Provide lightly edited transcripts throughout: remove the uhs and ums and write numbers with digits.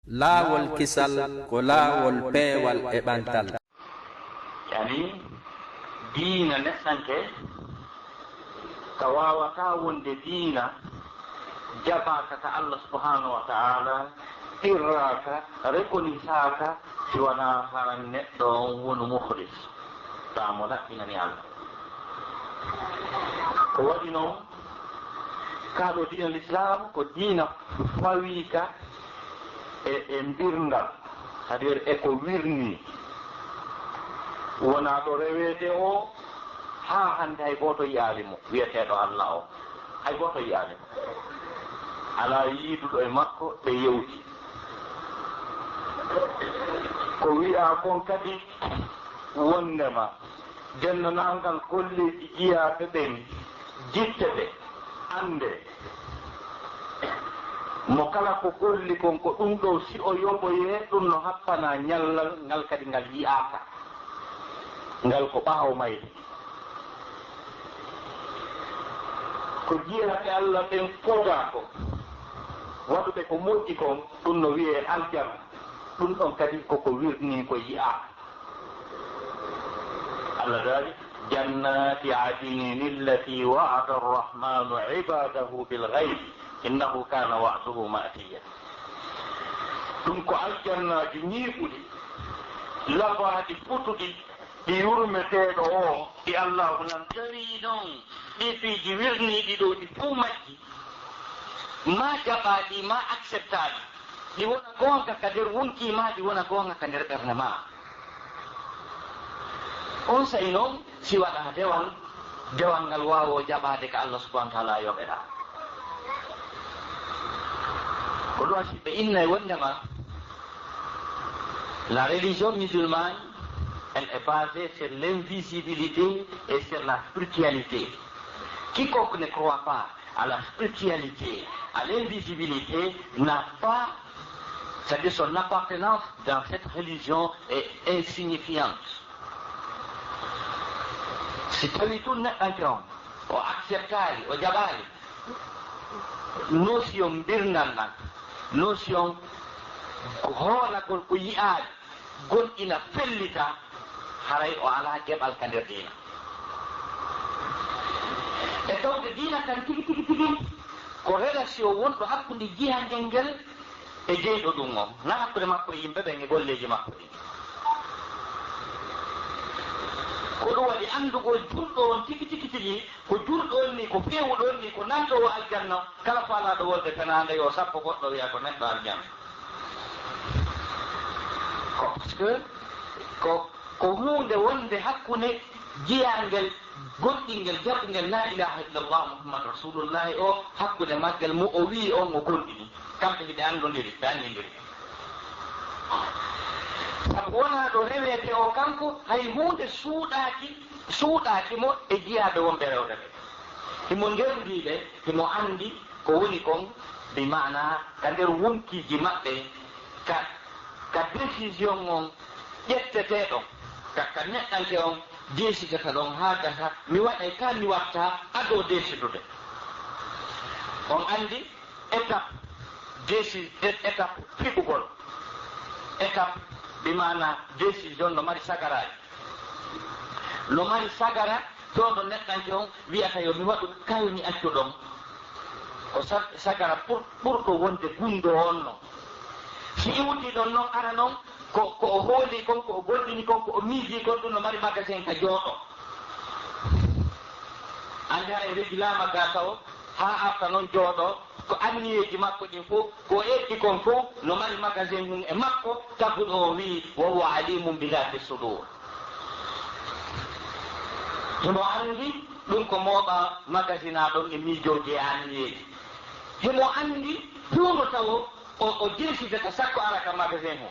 laawol kisal ko laawol peewal e ɓantal. Yani diina neɗɗanke ka wawata wonde diina jabaka ka Allah subhanahu wa ta'ala irraka rekonisaka si wona haran neɗɗo on wonu mukhlis tamo laɓɓinani Allah ko waɗi noon kaɗo diina l'islam ko diina fawika e mbirngal c'est-à-dire eko wirni wona ɗo rewede o ha hande hay goto yiyalimo wiyeteɗo Allah o hay goto yiyalimo ala yiiduɗo e makko ɓe yewti ko wi'a kon kadi wondema dennanangal golleji jiyaɓe ɓen jitte ɓe ande mo kala ko golli kon ko ɗum ɗo si o yoɓoye ɗum no happana ñallal ngal kadi ngal yiyaka ngal ko ɓaawo mayde ko jiyaɓe Allah ɓen fooga ko waɗuɓe ko moƴƴi kon ɗum no wiye aljanna ɗum ɗon kadi koko wirni ko yiyaka Allah dali jannati adinin allati wa'ada arrahmanu ibadahu bilghayb innahu kana wa'duhu ma'tiya ɗum ko aljannaji ñiiɓuɗi labaɗi futuɗi ɗi yurmeteɗo o ɗi Allah nan tawi noon ɗi piiji wirniɗi ɗo ɗi fuu majji ma jaɓaɗi ma acceptaɗi ɗi wona gonga ka nder wonki ma ɗi wona gonga ka nder ɓernde ma on sayi noon si waɗa dewal ngal wawo jaɓade ka Allah subhanahu wa ta'ala yoɓeɗa ko ɗo ɓe inna e wondema la religion musulmane elle est basée sur l'invisibilité et sur la spiritualité. Quiconque ne croit pas à la spiritualité, à l'invisibilité, n'a pas, c'est-à-dire son appartenance dans cette religion est insignifiante. Si tawi tun neɗɗanke on o acceptali o jaɓali notion mbirnal nan notion hoolagol ko yi'aade gonɗina fellita haray o ala geɓal ka nder diina e tawde diina tan tigi ko relation wonɗo hakkude jihangel ngel e jeyɗo ɗum o na hakkude makko e yimɓe ɓen e golleji makko ɗi ko ɗum waɗi andugol julɗo on tigi ko julɗo on ni ko fewuɗo on ni ko nanɗowo aljanna kala faalaɗo wolde penade yo sappo goɗɗo wiya ko neɗɗo aljanna ko par ce que ko hunde wonde hakkude jiyangel gonɗingel jaɓɓungel la ilaha illallah muhammad rasulullahi o hakkude maggel mo o wi on o gonɗini kamɓe hiɓe andodiri ɓe andidiri sabu wona ɗo rewete o kanko hay hunde suuɗaki mo e jiyaɓe wonɓe rewde ɓe himo ngerdiɓe himo andi ko woni kon bi mana ka nder wonkiji maɓɓe ka décision on ƴetteteɗon ka neɗɗanke on desidata ɗon ha gasa mi waɗay ka mi watta aɗo desidude on andi étape fiɓugol étape bimana décision no mari sagaraji no mari sagara to ɗo neɗɗanke on wiyata yo mi waɗu kayni accu ɗon ko sagara ɓurɗo wonde gundo on noon si iwti ɗon noon ara noon ko o hooli kon ko o gollini kon ko o miiji kon ɗum no mari magasin ka jooɗo ande ha e régulama gasa o ha arta noon jooɗo ko anniyeji makko ɗin fof ko eddi kon fof no mari magasin mum e makko taguɗo o wi wa huwa alimum bilati sudur himo andi ɗum ko mooɓa magasin a ɗon e miijoji e anniyeji himo andi tuuno taw o jeesidata sakko ara ka magasin o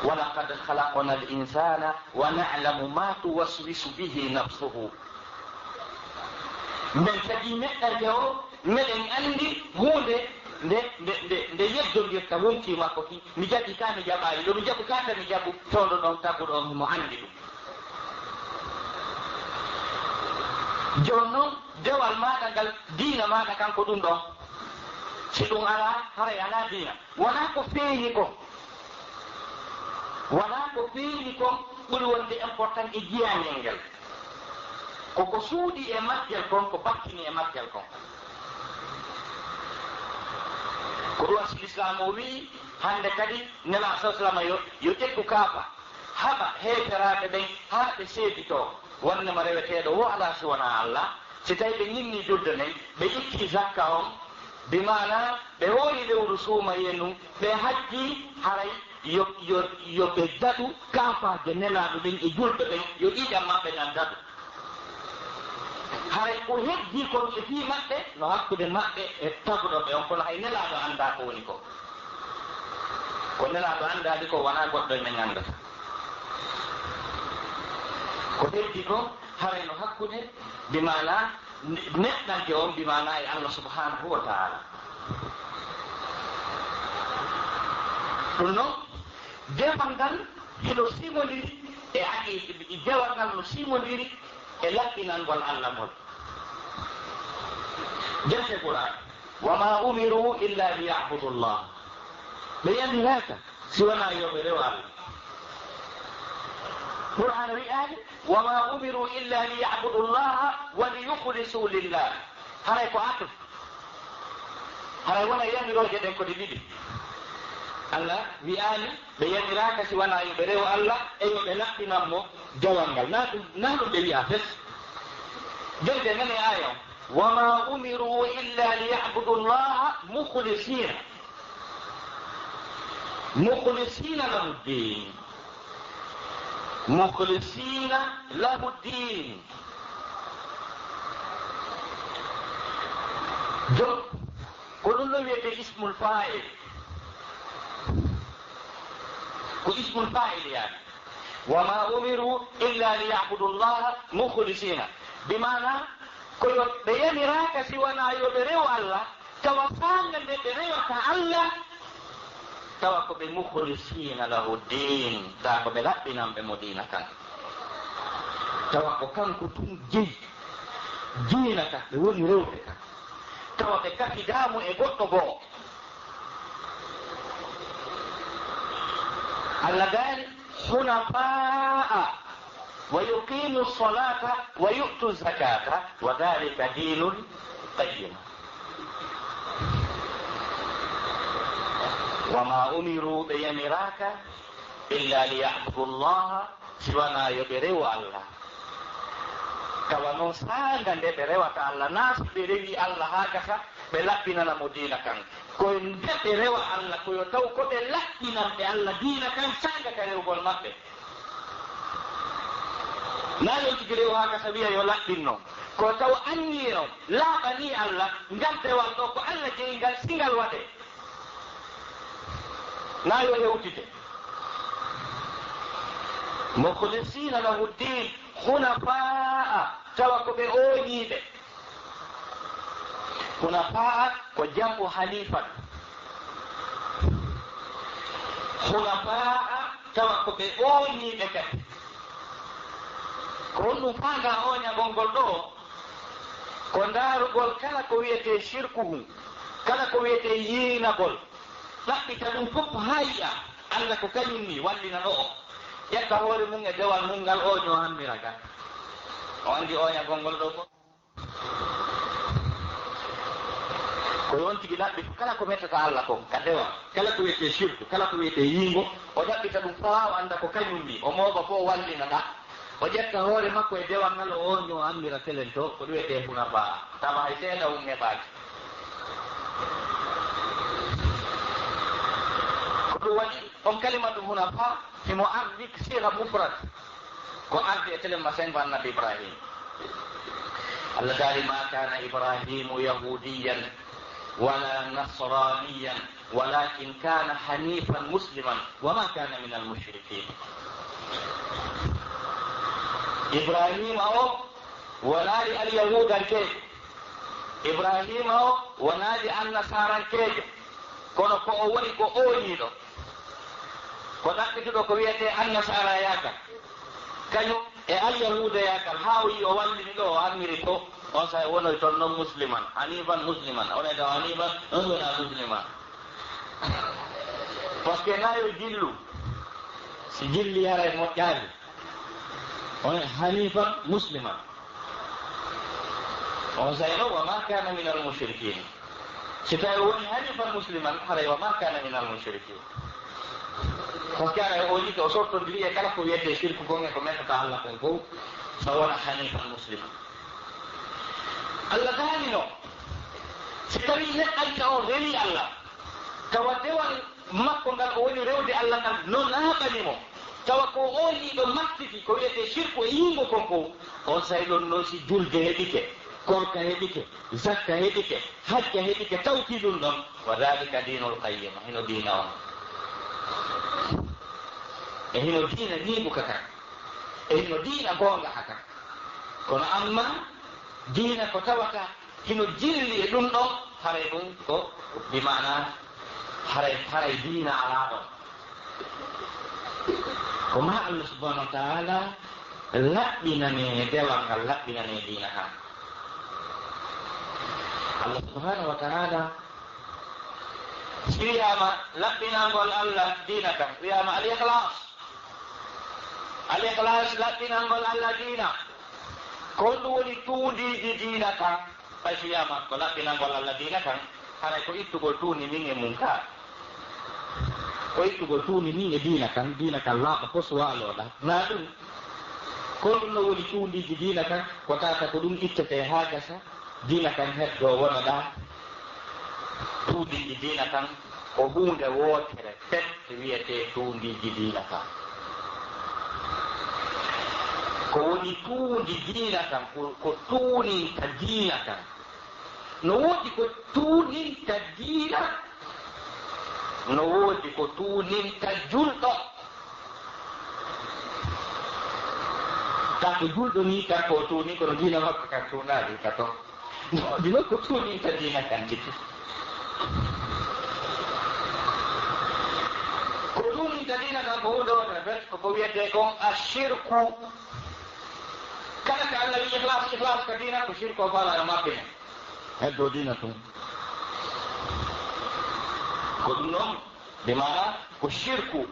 walaqad khalaqna al insana wa na'lamu ma tuwaswisu bihi nafsuhu men tagi neɗɗanke o meɗen andi hunde nde yeddodirta wonki makko ki mi jaɓi ka mi jaɓani ɗo mi jaɓu kata mi jaɓu toɗo ɗon taguɗo on himo andi ɗum joni noon dewal maɗa ngal diina maɗa kanko ɗum ɗon si ɗum ala haray ala dina wona ko feeñi ko wona ko feeñi ko ɓuri wonde important e jiyangel ngel koko suuɗi e maggel kon ko bakkini e maggel kon ko ɗum wasi l'islam o wii hande kadi nela sa sallam yo ƴettu kaaba haɓa heeferaɓe ɓen haa ɓe seedito wonnema reweteeɗo wo ala si wona allah si tawi ɓe ñimmi julde nden ɓe itti zakka on bimana ɓe woori lewru suumaye num ɓe hajji haray yo ɓe daɗu kaafaje nelaɗo ɓen e julɓe ɓen yo ɗiɗam maɓɓe nan daɗu haray ko heddi kon e fii maɓɓe no hakkude maɓɓe e taguɗoɓe on kono hay nelaɗo annda ko woni ko nelaɗo anndadi ko wona goɗɗo e men anndata ko heddi ko haray no hakkude bimana neɗɗanke on bimana e allah subhanahu wa taala ɗum noon dewal ngal heɗo simodiri e aqi dewal ngal no simodiri e laɓɓinangol allah ngol jerte qur'an wama umiru illa liyabudu llah ɓe yandiraka si wona yoɓe rew allah qur'an wi'ani wama umiru illa liyabudu llaha wa liyukhlisu lillah haray ko atuf haray wona yamiroje ɗen kode ɗiɗi allah wi'ani ɓe yamiraka si wona yoɓe rew allah e yoɓe laɓɓinanmo jawal ngal na ɗum ɓe wi'a fes jonde nane aya wama umiru illa liyabudu llaha mukhlisina lahu ddin mukhlisina lahu ddin jon ko ɗum ɗo wiyete ismul fa'il ko ismul fa'il yani wama umiru illa liyabudu llaha mukhlisina bimana koyo ɓe yamiraka si wona yoɓe rew allah tawa fanga nde ɓe rewata allah tawa ko ɓe mukhlisina lahu din ta ko ɓe laɓɓinanɓe mo dina kan tawa ko kanko tun jeyi diina ka ɓe woni rewɓe ka tawa ɓe kafidamu e goɗɗo goo allah gaani hunafa'a wa yuqimu salata wa yu'tu zakata wa dhalika dinul qayyim wama umiru ɓe yamiraka illa liyabudu llaha siwana yoɓe rew allah tawa noon sanga nde ɓe rewata allah na so ɓe rewi allah ha gasa ɓe laɓɓinana mo diina kan koye nde ɓe rewa allah koyo taw ko ɓe laɓɓinanɓe allah diina kan sanga ka rewgol maɓɓe na yon tigi rew ha gasa wiya yo laɓɓinno ko taw annino laaɓani allah ngal dewal ɗo ko allah jeyi ngal singal waɗe na yo hewtide mukhlisina lahu ddin hunafa'a tawa ko ɓe ooñiiɓe hunafa'a ko jam'u halifat hunafa'a tawa ko ɓe ooñiiɓe kadi ko on ɗum faanga ooñagol ngol ɗo ko ndaarugol kala ko wiyete shirkuhu kala ko wiyete yiinagol ɗaɓɓita ɗum fof haa yi'a allah ko kañum ni wallina ɗo o ƴetta hoore mum e dewal mum ngal ooño hammira ga o anndi ooñagol ngol ɗo fof ko yon tigi ɗaɓɓi kala ko mettata allah ko ka dewa kala ko wiyete shirku kala ko wiyete yiingo o ɗaɓɓita ɗum faa o annda ko kañum ni o mooɓa fof wallina ɗa o ƴetta hoore makko e dewal ngal o ooño hammira telen to ko ɗum wiyete hunafa tawa hay seeɗa um heɓaaki ɗum waɗi on kalimatu hunafa simo ardi siga mufrad ko ardi e telen masin ko annabi ibrahim allah daali ma kana ibrahimu yahudiyan wala nasraniyan walakin kana hanifan musliman wama kana min almushrikin ibrahima o wonaali alyahudankeejo ibrahima o wonaali annasarankeejo kono ko o woni ko ooñiiɗo ko ɗaɓɓituɗo ko wiyete annasara yakal kañum e alyahuda yakal haa o yi o wallini ɗo o armiri to on say wono tonno musliman hanifan musliman on da hanifan on wona musliman parce que nayo jillu si jilli yara mo jaali on hanifan musliman on say no wa ma kana min al mushrikin sita woni hanifan musliman hare wa ma kana min al mushrikin parce que ara o yito sorto di e kala ko wiete shirku ko nge ko meta Allah ko sawana hanifan musliman Allah dani no sitawi ne alta o reli Allah tawadewan makko ngal o woni rewde Allah ngal non naabani mo tawa ko oni do mattiti ko wiete shirku e yingo konko on say don no si julde hedike korka hedike zakka hedike hajja hedike tawkidun don wa dhalika dinul qayyim hino dina on e hino dina ni bukaka e hino dina gonga haka kono amma dina ko tawata hino jilli e dum don hare dum ko bi maana hare dina ala don ko ma Allah subhanahu wa ta'ala labbinane dewangal labbinane dina kan Allah subhanahu wa ta'ala siyama labbinangol Allah dina kan siyama al-ikhlas labbinangol Allah dina ko woni tuudiji dina kan fay siyama ko labbinangol Allah dina kan hara ko ittugol tuuni min e munka ko ittugol tuuni min e dina kan laaɓa fof so waaloɗa na ɗum ko ɗum no woni tuudiji dina kan ko tata ko ɗum ittete ha gasa dina kan heddo wonoɗa tuudiji dina kan ko hunde wotere fette wiyete tuudiji dina kan ko woni tuundi dina kan ko tuuninta dina kan no woodi ko tuuninta dina no woodi ko tuuninta julɗo ta ko julɗo ni kan ko tuuni kono dina makko kan tuunaɗi ka to dino ko tuuninta dina kan jiti ko tuuninta dina kan ko hunde wonde bet ko wiyete kon ashirku kala ka Allah wi ikhlas ka dina ko shirku o fala e maɓɓe heddo dina tum ko ɗum noon de mana ko shirku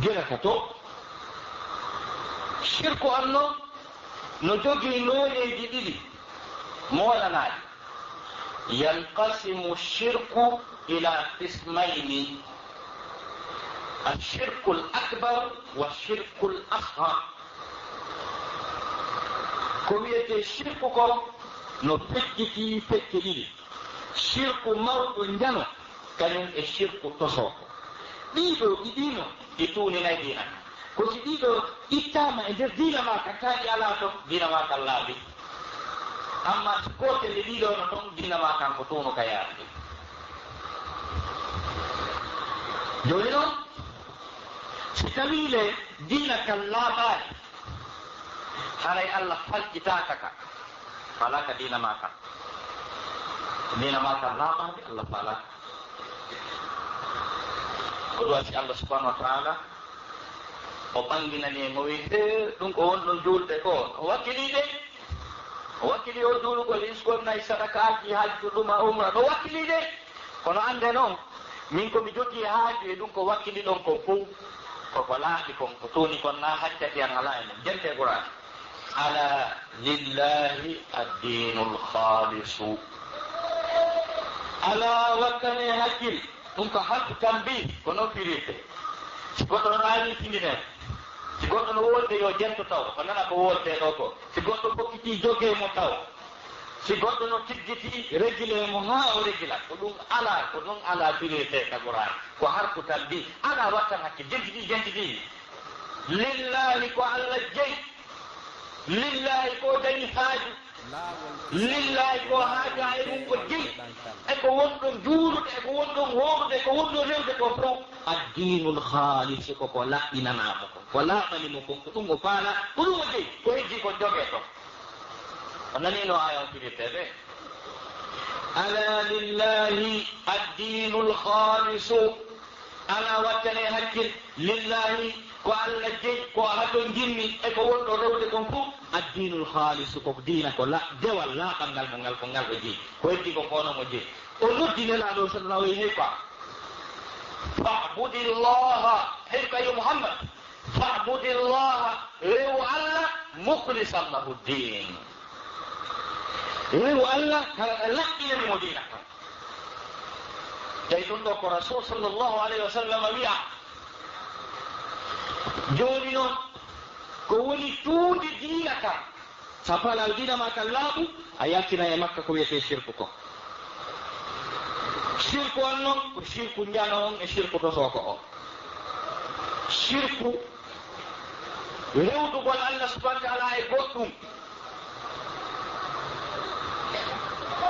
girata to shirku an noon no jogii nooneji ɗiɗi molanaɗi yanqasimu shirku ila qismayni الشرك الأكبر والشرك الأصغر كوية الشرك كو نفكتي فكري شرك مرض جنو كان الشرك تصوف ديدو إدينو إتوني نايدينا كوسي ديدو إتاما إدر دينا ما كتاني على تو دينا ما كاللابي أما سكوت اللي ديدو نتون دينا ما كان كتونو كياري جولينو ستميل دينك اللابي حالي الله فالكتاكك فلاك دينا ما كان دينا ما كان لابي الله فلاك kedua si Allah subhanahu wa ta'ala o ɓanginani mo wi ɗum ko wonɗo julde ko wakkili o juulugol iskol nayi sadakaji hajju ɗum a umra no wakkili de kono ande noon min komi jogii haaju e ɗum ko wakkili ɗon ko fof koko laaɓi kon ko tuuni kon na haccati an ala e mum jente qur'an ala lillahi addinul khalisu ala wakkane hakkil ɗum ko hakku tambi ko noon firite si goɗɗo no aani tindine si goɗɗo no wolde yo jento taw ko nana ko wolte ɗo ko si goɗɗo fokkiti jogee mo taw si goɗɗo no tiggiti régile mo ha o régila ko ɗum ala ko ɗum ala firite ka qur'an ko harku tambi ala wattan hakke jentiti lillahi ko allah jeyi lillahi ko dañi haaju lillahi ko haaju ha e mum ko jeyi eko wonɗon juulude eko wonɗon wowrude eko wonɗon rewde ko fof addinul halisi koko laɓɓinanamo kon ko laaɓanimo kon ko ɗum o faala ko ɗum o jeyi ko heddi ko jogue to o nanino aya o firiteɓe ala lillahi addinul halisu ala wattane hakkil lillahi ko Allah jeyi ko haɗon jinmi e ko wonɗo rewde kon fof addinul halisu ko diina ko dewal laaɓal ngal mo ngal ko ngal o jeyi ko heddi ko kono mo jeyi o noddinelaɗo sallallahu alayhi wa fa'budillaha hirka yo Muhammad fa'budillaha rewu Allah mukhlisan lahu din rewu Allah kala laɓɓinanimo diina kan tawi ɗum ɗo ko rasul sallllahu alayhi wa sallam wiya joni noon ko woni tuude diina ka sa falal diina ma kan laaɓu a yaltina e makka ko wiyete shirku ko shirku on noon ko shirku njano on e shirku to soko o shirku rewdugol Allah subhanahu wa ta'ala e goɗɗum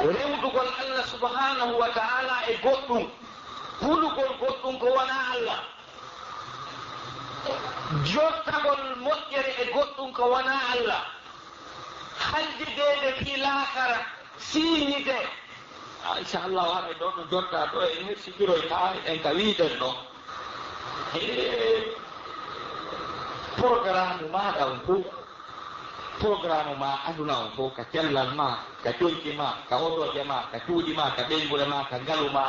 rewdugol Allah subhanahu wa ta'ala e goɗɗum hulugol goɗɗum ko wona Allah jottagol moƴƴere e goɗɗum ko wona Allah haljidede fi lakara siñide inchallah waɗa ɗo ɗo jotta ɗo en hersigiroy ta en ka wiiden ɗo programme maɗa on fof programme ma aduna on fof ka cellal ma ka coñci ma ka otoje ma ka cuuɗi ma ka ɓeygure ma ka ngalu ma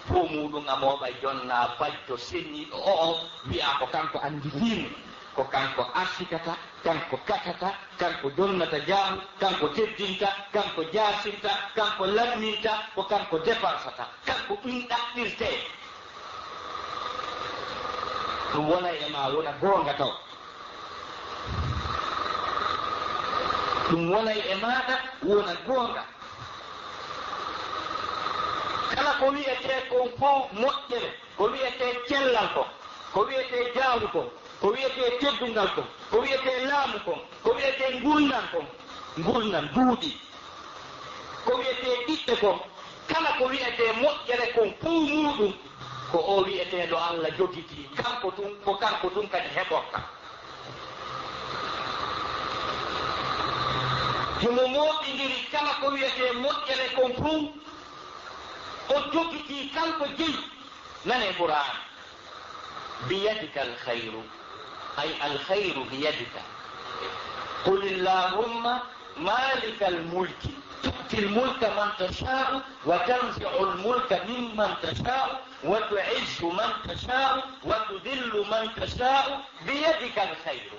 fo muɗum a mooɓa jonna bajjo senniɗo o wiya ko kanko andi fimu ko kanko arsikata kanko katata kanko jonnata jaamu kanko teddinta kanko jaasinta kanko lamminta ko kanko dépensata kanko ɗum ɗaɓɓirte ɗum wona e ma wona goonga taw ɗum wonay e maɗa wona goonga kala ko wiyete kon fof moƴƴere ko wiyete cellal kon ko wiyete jaamu kon ko wiyete teddungal kon ko wiyete laamu kon ko wiyete ngulnan kon ngulnan duuɗi ko wiyete ɓiɓɓe kon kala ko wiyete moƴƴere kon fof muɗum ko o wiyeteɗo Allah jogiti kanko tun ko kanko tun kadi heɓorta himo moɗidiri kala ko wiyete moƴƴere kon fof o jogiti kanko jeyi nane Qur'an biyadika alkhayru ay alkhayru biyadika qul illahumma malika almulki tu'ti almulka man tasha'u wa tanzi'u almulka mimman tasha'u wa tu'izzu man tasha'u wa tudhillu man tasha'u biyadika alkhayru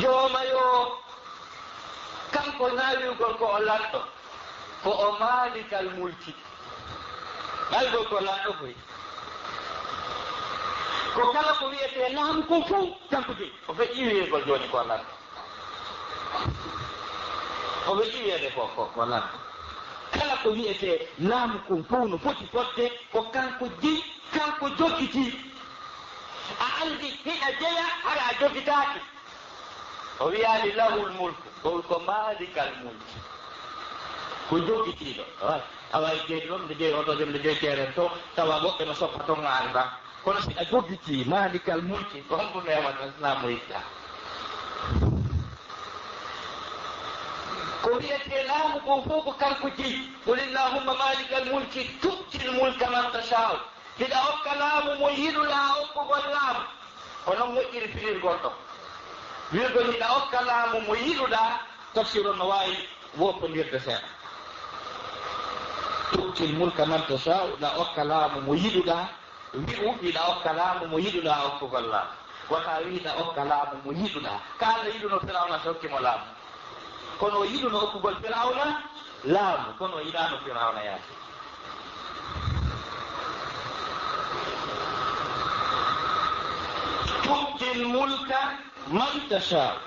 joomayo kanko naawigol ko o lanɗo ko o maalikal mulki naawigol ko lanɗo koy ko kala ko wiyete laamu kon fof kanko jeyi o feƴƴi wiyegol jooni ko lanɗo o feƴƴi wiyede ko lanɗo kala ko wiyete laamu kon fof no foti fodde ko kanko jeyi kanko joggiti a andi hiɗa jeya hara a joggitaaki o wiyani lahul mulku ko malikal mulki ko jogitiɗo awawi jeydi ɗon nde jeeyi oɗo jom nde jeeyi teren to tawa woɓɓe no soppa ton anda kono si a jogiti malikal mulki ko honɗum neman islamu yiɗɗa ko wiyete laamu kon fof ko kanko jeyi qul illahumma malikal mulki tu'til mulka man tasha'u hiɗa hokka laamu mo yiɗuɗa hokkugol laamu ko noon moƴƴiri firirgol ɗo wirgol hiɗa hokka laamu mo yiɗuɗa tafsir on no wawi woppodirde seeɗa tu'til mulka man tasha'u ɗa hokka laamu mo yiɗuɗa wi'u hiɗa hokka laamu mo yiɗuɗa hokkugol laamu wata wiɗa hokka laamu mo yiɗuɗa ka Allah yiɗuno Firawna so hokkimo laamu kono o yiɗuno hokkugol Firawna laamu kono o yiɗano Firawna yaati tu'til mulka man tasha'u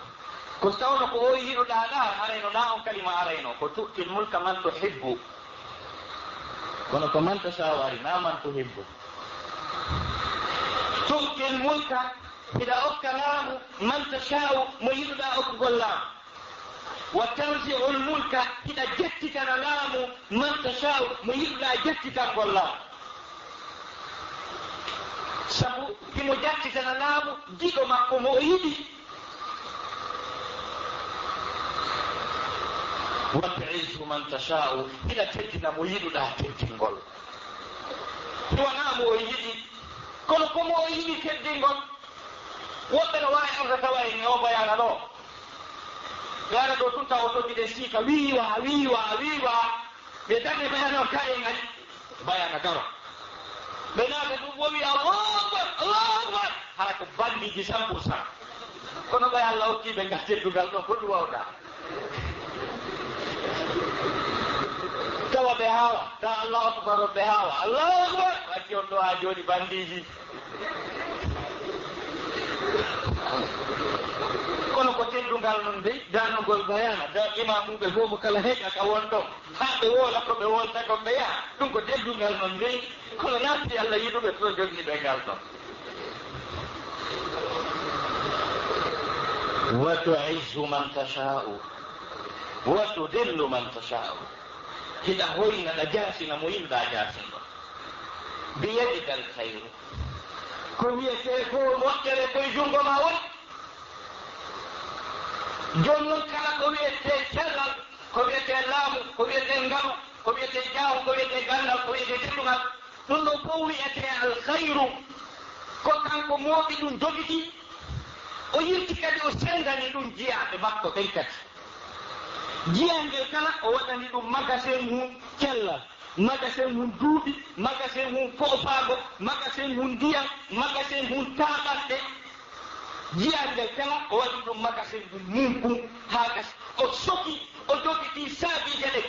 ko tawno ko o yiɗuɗa ɗa arayno na on kalima arayno ko tu'til mulka man tuhibbu kono ko man tasha'u ari na man tuhibbu tu'til mulka hiɗa hokka laamu man tasha'u mo yiɗuɗa hokkugol laamu wa tanzi'u lmulka hiɗa jettitana laamu man tasha'u mo yiɗuɗa jettitangol laamu sabu himo jattitana laamu jiɗo makko mo o yiɗi wa tu'izzu man tasha'u hiɗa teddina mo yiɗuɗa teddingol wonamo o yiɗi kono komo o yiɗi teddingol woɓɓe no wawi arta tawayni o bayana ɗo gara ɗo tun taw o toddiɗe siika wiiwa ɓe darne bayana o kaye ngari bayana garo ɓe naata ɗum wowi allahu akbar hara ko bandiji 100%. kono ɓay Allah hokkiɓe ngal teddugal ɗo ko ɗum wawɗa tawa ɓe haawa tawa allahu akbar o ɓe haawa allahu akbar wacci on ɗo ha joni bandiji kono ko teddungal non dey danugol bayana da imamuɓe fof mo kala heƴa ka won ɗon ha ɓe woola ko ɓe wolta kon ɓe yaha ɗum ko teddungal non dey kono naati Allah yiɗuɓe to jogiiɓe ngal ɗon wa tu'izzu man tasha'u wa tudillu man tasha'u hiɗa hoynaɗa jaasina mo yiɗɗa jaasinɗo biyadika al khayru ko wiyete ko moƴƴere koye junngo ma woni joni noon kala ko wiyete cellal ko wiyete laamu ko wiyete ngalu ko wiyete jaahu ko wiyete gandal ko wiyete teddugal ɗum ɗo fof wiyete al khayru ko kanko mooɓi ɗum jogiti o yirti kadi o sendani ɗum jiyaɓe makko ɓen kadi jiyangel kala o waɗani ɗum magasin mum cellal magasin mum duuɓi magasin mum foofago magasin mum ndiyam magasin mum taɓanɗe jiyangel kala o waɗi ɗum magasin ɗum munkum ha gas o soki o jogiti saabije ɗe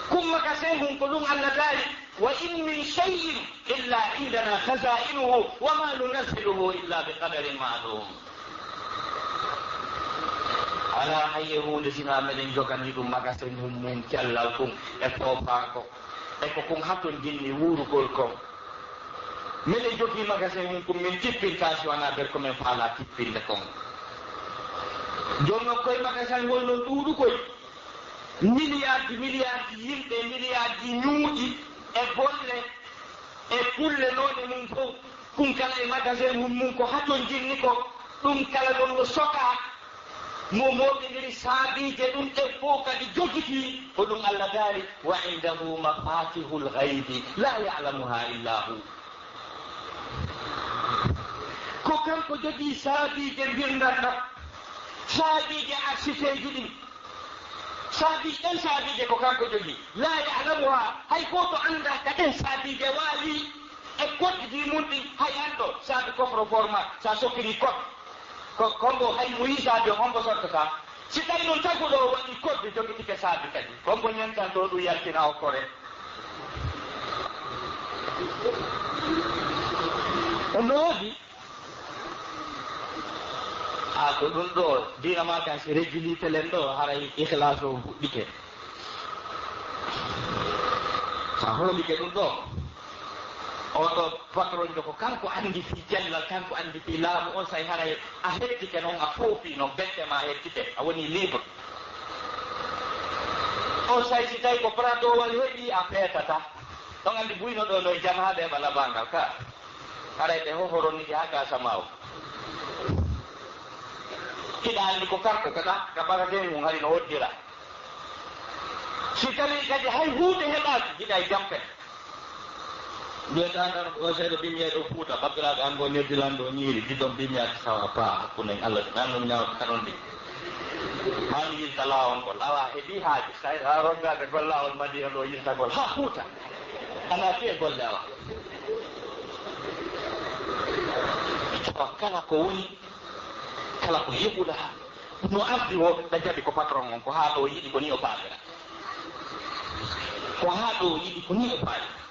kum magasin mum ko ɗum Allah daari wa in min shay'in illa indana khaza'inuhu wa ma nunazziluhu illa bi qadarin ma'lum ala hayye hunde sina meɗen jogani ɗum magasin mum cellal kum e foofago e ko kum hatton jinni wurugol kon meɗen jogii magasin mum kum min tippinta si wona ber komin faala tippinde kon joni noon koye magasin ngol noon ɗuuɗu koye milliard yimɓe milliard ñuuƴi e bolle e kulle noone mum fof ɗum kala e magasin mum ko hatton jinni ko ɗum kala ɗon no soka mo moɓidiri saabije ɗum ɗe fof kadi jogiti ko ɗum Allah daari wa indahu mafatihul ghaybi la ya'lamuha illa hu ko kanko jogii saabije mbirndanɗa saabije arsiteji ɗin ɗen saabije ko kanko jogii la ya'lamuha hay goto anda ka ɗen saabije waali e koddi mum ɗin hay anɗo saabi coffre format sa sokkiri code kombo hay mo yisaade hombo sottata si tawi noon taguɗo o waɗi kodde jogitike saabi kadi kombo ñantan ɗo ɗum yaltina o kore no waɗi ko ɗum ɗo dina ma kan si régulité len ɗo haray ihlas o fuɗɗike sa hoolike ɗum ɗo oɗo patron jo ko kanko andi fi cellal kanko andi fi laamu on say haray a hettike noon a foofi no bette ma hettike a woni libre on say si tawi ko pradowal heeɓi a peetata ɗon andi buyno ɗo no jamaɗe ɓala bangal ka haray ɓe hohoroniki ha gasa ma o hiɗa andi ko kanko kata ka ɓagaten mum hari no woddira si tawi kadi hay hunde heɓaki hiɗa e jampen mbiyataɗan o seeɗa bimmiyeɗo fuuta babbiraɓe an go neddilanɗo ñiiri diɗon bimmiyata sawa paa hakkude Allah nanɗum ñawta kanon ɗi mami yilta lawol ngol awa heeɓi haaji sa roggade gol lawol madi ɗo yiltagol ha fuuta ana fiye golle awa kala ko woni kala ko heɓuɗa no ardi o ɗa jaɓi ko patron on ko ha ɗo yiɗi ko ni o faamira ko ha ɗo yiɗi ko ni o faamira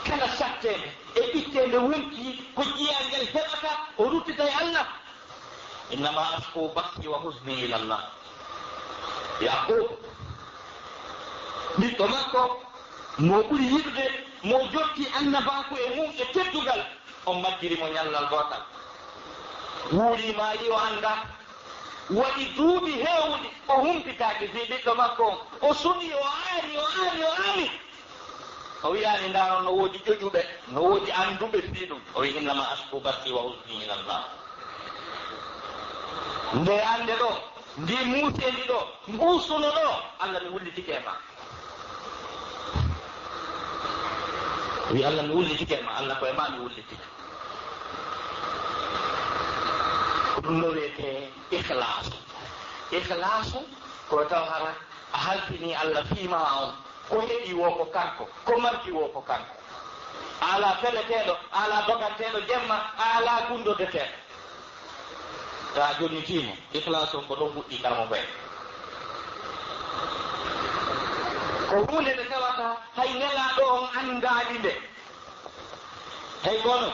kala sattede e ɓittede wonki ko jiyangel heɓata o ruttita e Allah innama asku bakki wa husni ila Allah yaqub ɓiɗɗo makko mo ɓuri yiɗde mo jotti annabaku e mum e teddugal on majjirimo ñallal gotal wuurima yi o anda waɗi duuɓi heewɗi o humpitaki fi ɓiɗɗo makko o suɓi o aari o wiyani nda noon no woodi ƴoƴuɓe no woodi anduɓe fii ɗum o wi innama asku bakki wa husni ila Allah nde ande ɗo ndi muusendi ɗo mbuusuno ɗo Allah mi wullitike ma wi Allah mi wullitike ma Allah koye ma mi wullitike ko ɗum no wiyete ikhlasu ko taw hara a halfini Allah fiima on ko heɓi wo ko kanko ko marki wo ko kanko ala feleteɗo ala doganteɗo jemma ala gundodeteɗo ta joni timo ikhlasu on ko ɗon fuɗɗi karmo ɓe ko hunde nde tawata hay nelaɗo on andali nde hay gono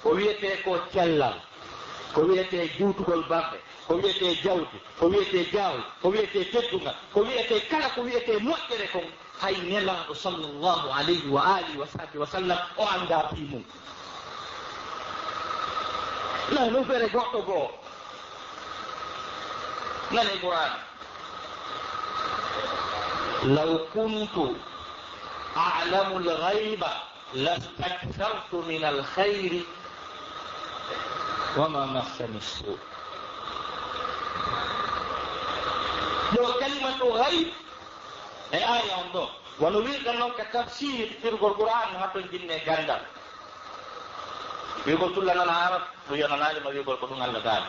ko wiyete ko cellal ko wiyete juutugol barɗe ko wiyete jawdi ko wiyete jawol ko wiyete teddugal ko wiyete kala ko wiyete moƴƴere kon hay nelaɗo sallllahu alayhi wa alihi wa sahbihi wa sallam o anda fi mum nano fere goɗɗo goo nane qur'an law kuntu a'lamu al-ghayba lastakthartu min al-khayri wama massani as-su' ɗo kalimatu gayb e aya on ɗo wono wiɗon noon ka tafsir firgol qur'an hatton jinne gandal wigol tullanana arab ɗum yonananima wigol ko ɗum Allah daani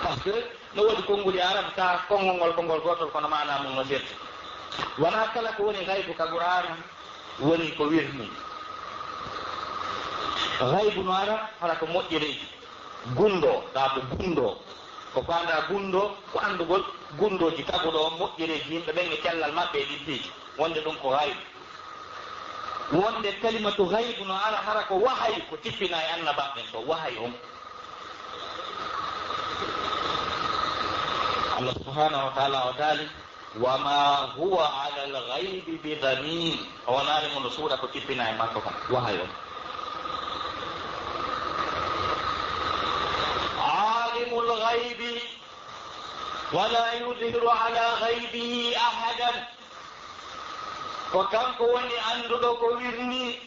par ce que no waɗi konnguli arab ta konngol ngol konngol gotol kono mana mum no serti wona kala ko woni gaybu ka qur'an woni ko wirni gaybu no ara hala ko moƴƴereji gundo ɗa ko gundo ko fanda gundo ko andugol gundoji taguɗo moƴƴereji yimɓe ɓen e cellal maɓɓe e ɗiɗɗiji wonde ɗum ko gaybu wonde kalimatu gaybu no ara hara ko wahay ko tippina e annabaɓen to wahay on Allah subhanahu wa ta'ala o daali wama huwa ala al-ghaybi bidanin o wonani mo no suuɗa ko tippina e makko kon wahay on alimul ghaybi wala yudhiru ala ghaybihi ahadan ko kanko woni anduɗo ko wirni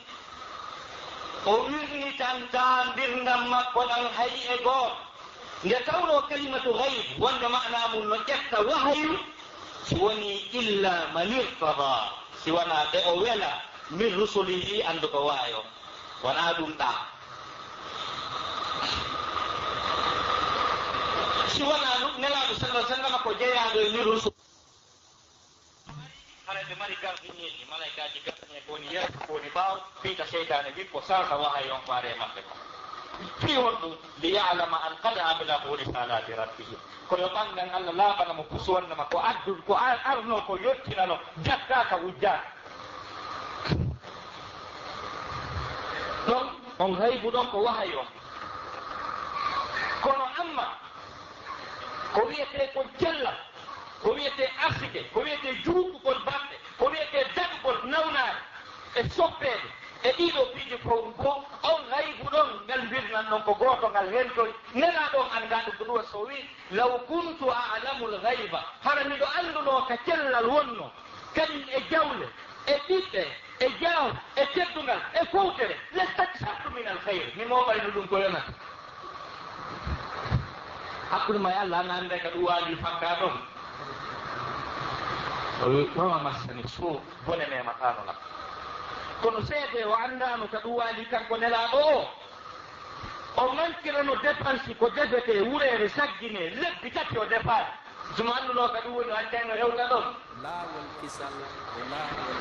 o wirni tantandirgam makko ɗan hay e goto nde tawno kalimatu gayb wonde mana mum no ƴetta wahayu si woni illa man irtada si wona ɓe o wela min rusulihi andu ko wahayo wona ɗum ɗa si wona nelaɗo sallah sallam ko jeeyaɗo e min rusul haraɓe mari gardiñeji malaikaji gardiñe ko woni yeeso ko woni ɓaaw fiita seytane wippo sasa wahay on ko are maɓɓe ko fi won ɗum li yalama an qad ablahu risalati rabbihim koyo ɓangal Allah laaɓana mo pusuwannama ko addu ko arno ko yettinano jattaka wujjaka ɗon on haybu ɗon ko wahay on kono amma ko wiyete ko jella ko wiyete arsike ko wiyete juutugol barɗe ko wiyete daɗugol nawnare e soppeede e ɗiɗo piiji fowɗum ko on haybu ɗon ngal mbirnan ɗon ko gooto ngal hentoy nena ɗon anndaɗum ko ɗuwa so wi law kuntu a'lamu l-ghayba hara miɗo annduno ka cellal wonno kañum e jawle e ɓiɓɓe e jaaw e teddungal e fowtere lestaktartu min al-khayr mi moɓayno ɗum ko yonata hakkude ma e Allah an annde ka ɗum waali fakka ɗon o wi wama massani suu bone mematano nam kono seede o anndano ka ɗum waali kanko nelaɗo o mankirano dépense ko defete wureere saggine lebbi tati o defaade somo annduno ka ɗum woni o accayno hewta ɗon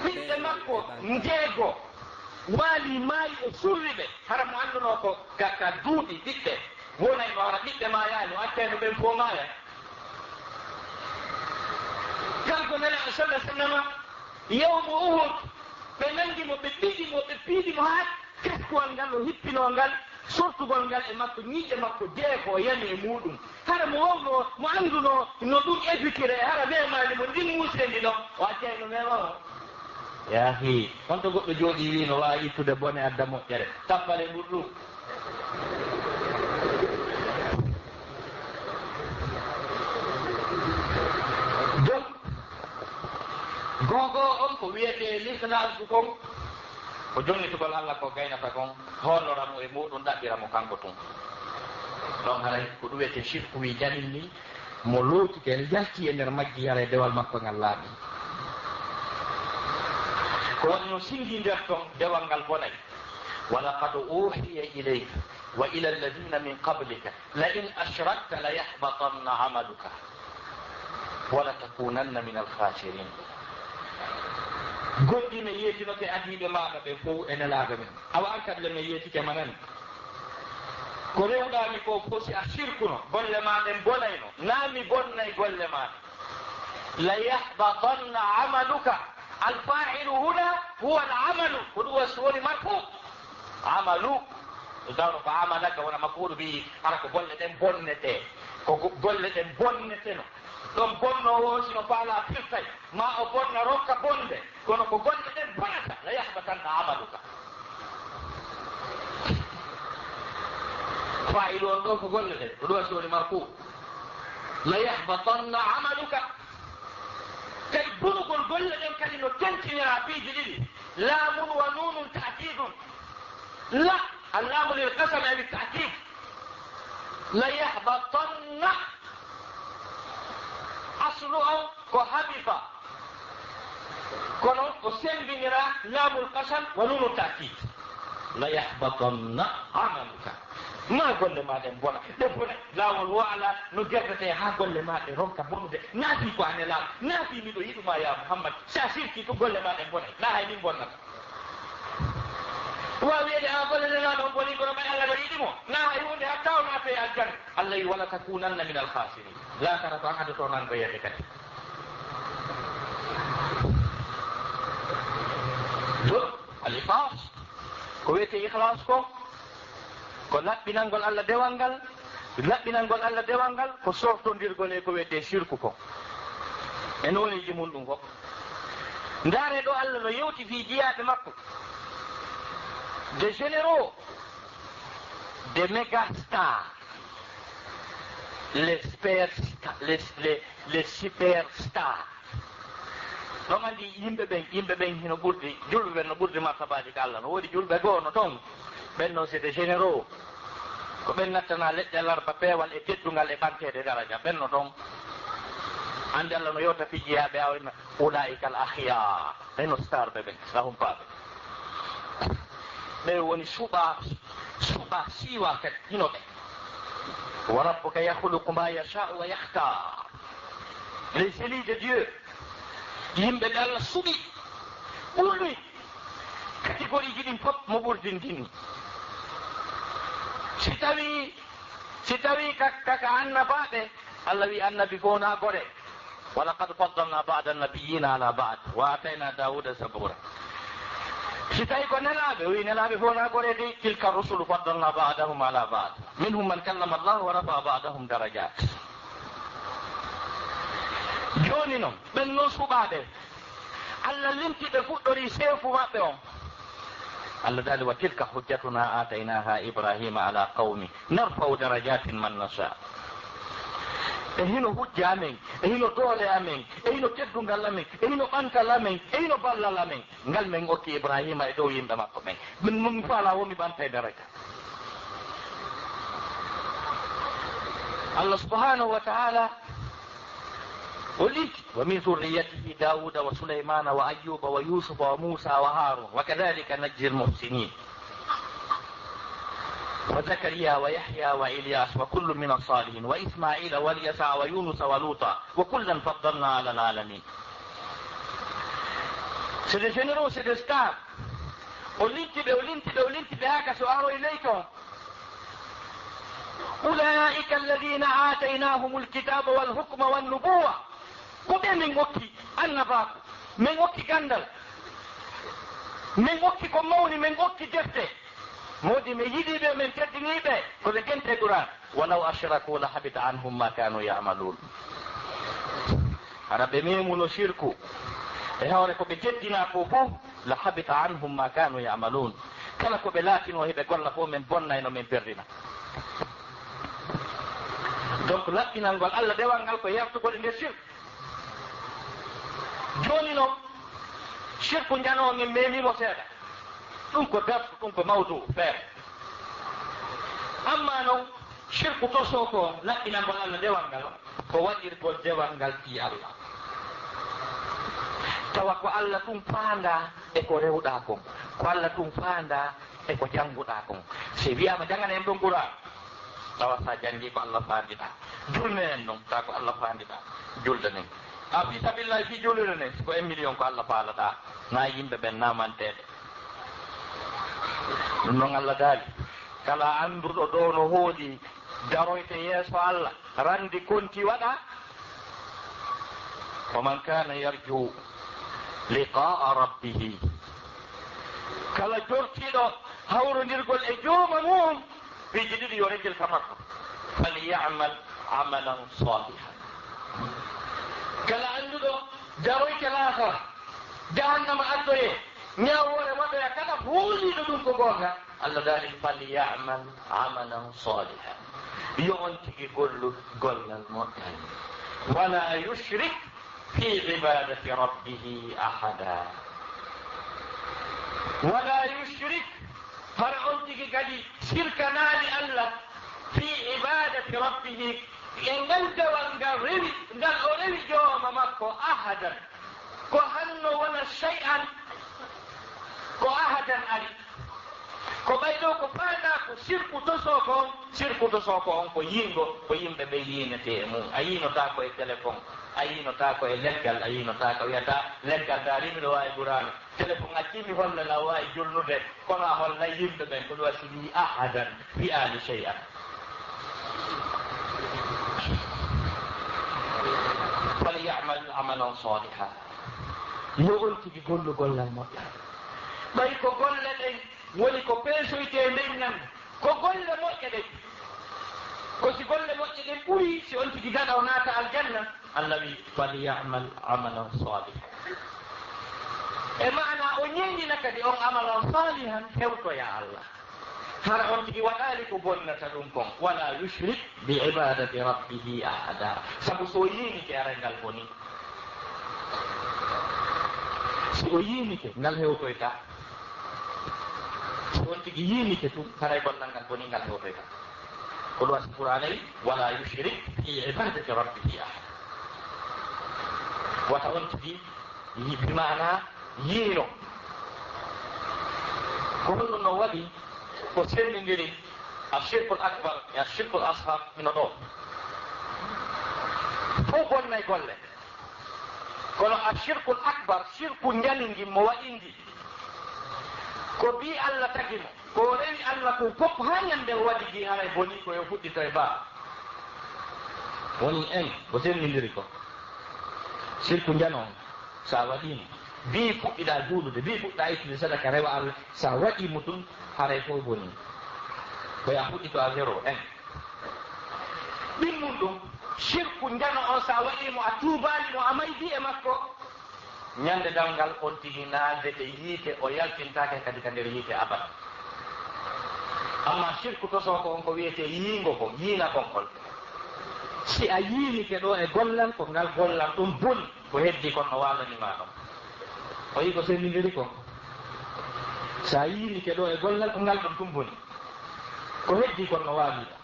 ɓiɓɓe makko njeego waali maayi e surri ɓe hara mo annduno ko ka duuɗi ɓiɓɓe wonayno hara ɓiɓɓe maayaani o accayno ɓen fof maaya kanko nelaɗo sallah sallama yewmo uhud ɓe nangimo ɓe ɓiɗimo ɓe piiɗimo haa keskuwal ngal o hippinoo ngal sortugol ngal e makko ñiiƴe makko jeego o yani e muɗum hara mo wowno mo annduno no ɗum évitire hara wemaani mo ndin muusendi ɗon o accayno mema o yaahi wonto goɗɗo jooɗi wi no waawi ittude bone adda moƴƴere tappale ɓurɗum donc gogo on ko wiyete l'islam kon ko jonnitugol Allah ko gaynata kon holloramo e muɗum ɗaɓɓiramo kanko tun ɗon haray ko ɗum wiyete shirku wi jamin ni mo lootike jalti e nder majji yara e dewal makko ngal laaɓi ko woni no singindir ton dewal ngal bonay walaqad uhiya ilayka wa ila alladhina min qablika la in ashrakta la yahbatanna amaluka wa la takunanna min al-khasirin. Goɗɗi me yeetinote adiiɓe maaɗa ɓe fof e nelaaga men awa an kadi le me yeetike manani ko rewɗami ko fof si a sirkuno golle ma ɗen bonayno naami bonnay golle maɗa la yahbatanna amaluka alfa'ilu huna huwa al'amalu ko ɗum woni marfu amalu dawno ko amalaka wona makkuɗo mbi hara ko golle ɗen bonnete ko golle ɗen bonneteno ɗon bonnowo sino faala firtay ma o bonna rokka bonde kono ko golle ɗen bonata la yahbatanna amaluka فاعل والله كل ده دلوقتي هو مرفوع لا يحبطن عملك تبلغ الجل ده كلمه تنتهي في جليل لام ونون تاكيد لا اللام للقسم بالتاكيد لا يحبطن اصله كحبط كون وسنبنرا لام القسم ونون التاكيد لا يحبطن عملك ما golle ma den bona defuna lawol wala no gertete ha golle ma de ronka bonude naati ko ane law naati mi do yiduma ya muhammad sa sirki to golle ma den bona na hay min bonna wa wiede a golle na don boni ko ma Allah do yidimo na hay hunde hatta o na fe aljan Allah wala takunanna min al khasirin la tara to hadu to nan ko yede kat al ikhlas ko wete ikhlas ko laɓɓinangol Allah dewangal laɓɓinangol Allah dewangal ko sortondirgol e ko wiyete shirku ko e nooniji mum ɗum fof ndaare ɗo Allah no yewti fi jiyaɓe makko des généraux des mégastars les superstars ɗon andi yimɓe ɓen hino ɓurdi julɓe ɓen no ɓurdi martabaji ko Allah no woodi julɓe goo no toon ɓenno c'est des généraux ko ɓen nattana leɗɗe larba peewal e teddungal e ɓantede daraja ɓenno toon ande Allah no yewta fijiyaɓe awna ulaika al ahyar ɓeno starɓe ɓen sahumpaɓe ɓe woni suɓa siiwa kadi hinoɓe wa rabbuka yahluqu ma yashau wa yahtar les élus de Dieu yimɓe ɓe Allah suɓi ɓurɗi catégorie ji ɗin fof mo ɓurdindini si tawi kaka annabaɓe Allah wi annabi fo na gore walaqad faddalna ba'da annabiyina ala ba'd wa atayna dawuda zabura si tawi ko nelaɓe wi nelaɓe fo na gore de tilka rusulu faddalna ba'dahum ala ba'd minhum man kallama Allah wa rafa'a ba'dahum darajat joni noon ɓen noon suɓaɓe Allah limtiɓe fuɗɗori seefu maɓɓe on Allah dali wa tilka hujjatuna atainaha ibrahima ala qaumi narfa'u darajatin man nasha e hino hujja amen e hino doole amen e hino teddungal amen e hino ɓantal amen e hino ballal amen ngal men okki ibrahima e dow yimɓe makko ɓen min faala womi ɓanta e daraja Allah subhanahu wa ta'ala ومن ذريته داود وسليمان وأيوب ويوسف وموسى وهارون وكذلك نجزي المحسنين وزكريا ويحيى وإلياس وكل من الصالحين وإسماعيل واليسع ويونس ولوطا وكلا فضلنا على العالمين. C'est des généraux, c'est des stars. أولنتي هكا سؤال إليكم. أولئك الذين آتيناهم الكتاب والحكم والنبوة. Kuɓe min gokki annabaku min gokki gandal min gokki ko mawni min gokki defte modi mi yiɗiɓe min teddiniɓe koɓe gente duran walaw ashraku la habita anhum ma kanu yamalun hara ɓe memuno shirku e hawre koɓe teddina ko fof la habita anhum ma kanu yamalun kala koɓe laatino heɓe golla fof min bonnayno min perdina donc laɓɓinal ngol Allah dewal ngal ko yertugol e nder shirku joni noon shirku janowo min memimo seeɗa ɗum ko darsu ɗum ko mawdu feere amma noon shirku toso ko laɓɓinangol Allah dewal ngal ko waɗirgol dewal ngal fi Allah tawa ko Allah ɗum faanda e ko rewɗa kon ko Allah ɗum faanda e ko jannguɗa kon si wiyama jangan en ɗum Qur'an tawa sa jangi ko Allah faandiɗa julne en noon ta ko Allah faandiɗa julde nen a fi sabillahi fi julire nen ko 1 million ko Allah faalaɗa na yimɓe ɓen namanteɗe ɗum noon Allah daali kala annduɗo ɗo no hooɗi daroyte yeeso Allah randi konti waɗa wa man kana yarju liqa'a rabbihi kala jortiɗo hawrodirgol e jooma mum piiji ɗiɗi yo rejel tamakko falyamal amalan salihan kala annduɗo daroyte laakara jahannama addoye ñawore waɗoya kala huuliɗo ɗum ko gonga Allah daali falyamal amalan salihan yo on tigi gollu gollal moƴƴal wala yushrik fi ibadati rabbihi ahada wala yushrik har on tigi kadi sirkanani Allah fi ibadati rabbihi e ngal dewal ngal rewi ngal o rewi jooma makko ahadan ko hanno wona shay'an ko ahadan ali ko ɓayɗo ko faanda ko sirku to ko on ko yingo ko yimɓe ɓe yinete e mum a yinota ko e téléphone a yinota ko e leggal a yinota ko wiyata leggal darimi ɗo wawi ɓurano téléphone accimi holla la wawi julnude kono a holla yimɓe ɓen ko ɗum wasini ahadan fi ali shay'an falyamal amalan saliha yo on tigi gollu gollal moƴƴa ɓay ko golle ɗen woni ko peesoyte nden nan ko golle moƴƴe ɗen ko si golle moƴƴe ɗen ɓuri si on tigi gaɗa o naata aljanna Allah wi falyamal amalan salihan e maana o ñeñina kadi on amalan salihan hewtoya Allah hara on tigi waɗali ko bonnata ɗum kon wala yushrik bi ibadati rabbihi ahada sabu so yinike arangal boni si o yinike ngal hewtoyta on tigi yinike tum haray gonnal ngal boni ngal hewtoyta ko ɗum wasi Qur'an wi wala yushrik fi ibadati rabbihi ahada wata on tigi bimana yiino ko ɗum ɗum no waɗi ko sendidiri ashirkul akbar e ashirkul ashar mino ɗo fof bonnay golle kono ashirkul akbar shirku njalingi mo waɗindi ko bi Allah tagimo ko rewi Allah ko fof ha ñande waɗi gi haray boni koyo fuɗɗito e baa woni en ko sendidiri ko shirku njano sa waɗimo bi fuɗɗiɗa juulude bi fuɗɗa ittude sadaka rewa Allah sa waɗimo ɗum haray fof boni koya fuɗɗito a zéro en ɗimmum ɗum shirku njano on sa waɗimo a tuubalimo a maydi e makko ñande dalngal on tigi naaldete yiite o yaltintake kadi ka nder yiite abada amma shirku toso ko on ko wiyete yiingo kon yiina konkol si a yiinike ɗo e gollal ko ngal gollal ɗum boni ko heddi kon no walanima ɗon o yi ko sendidiri ko sa yiinike ɗo e gollal ko ngal ɗum tum boni ko heddi kon no waaliɗa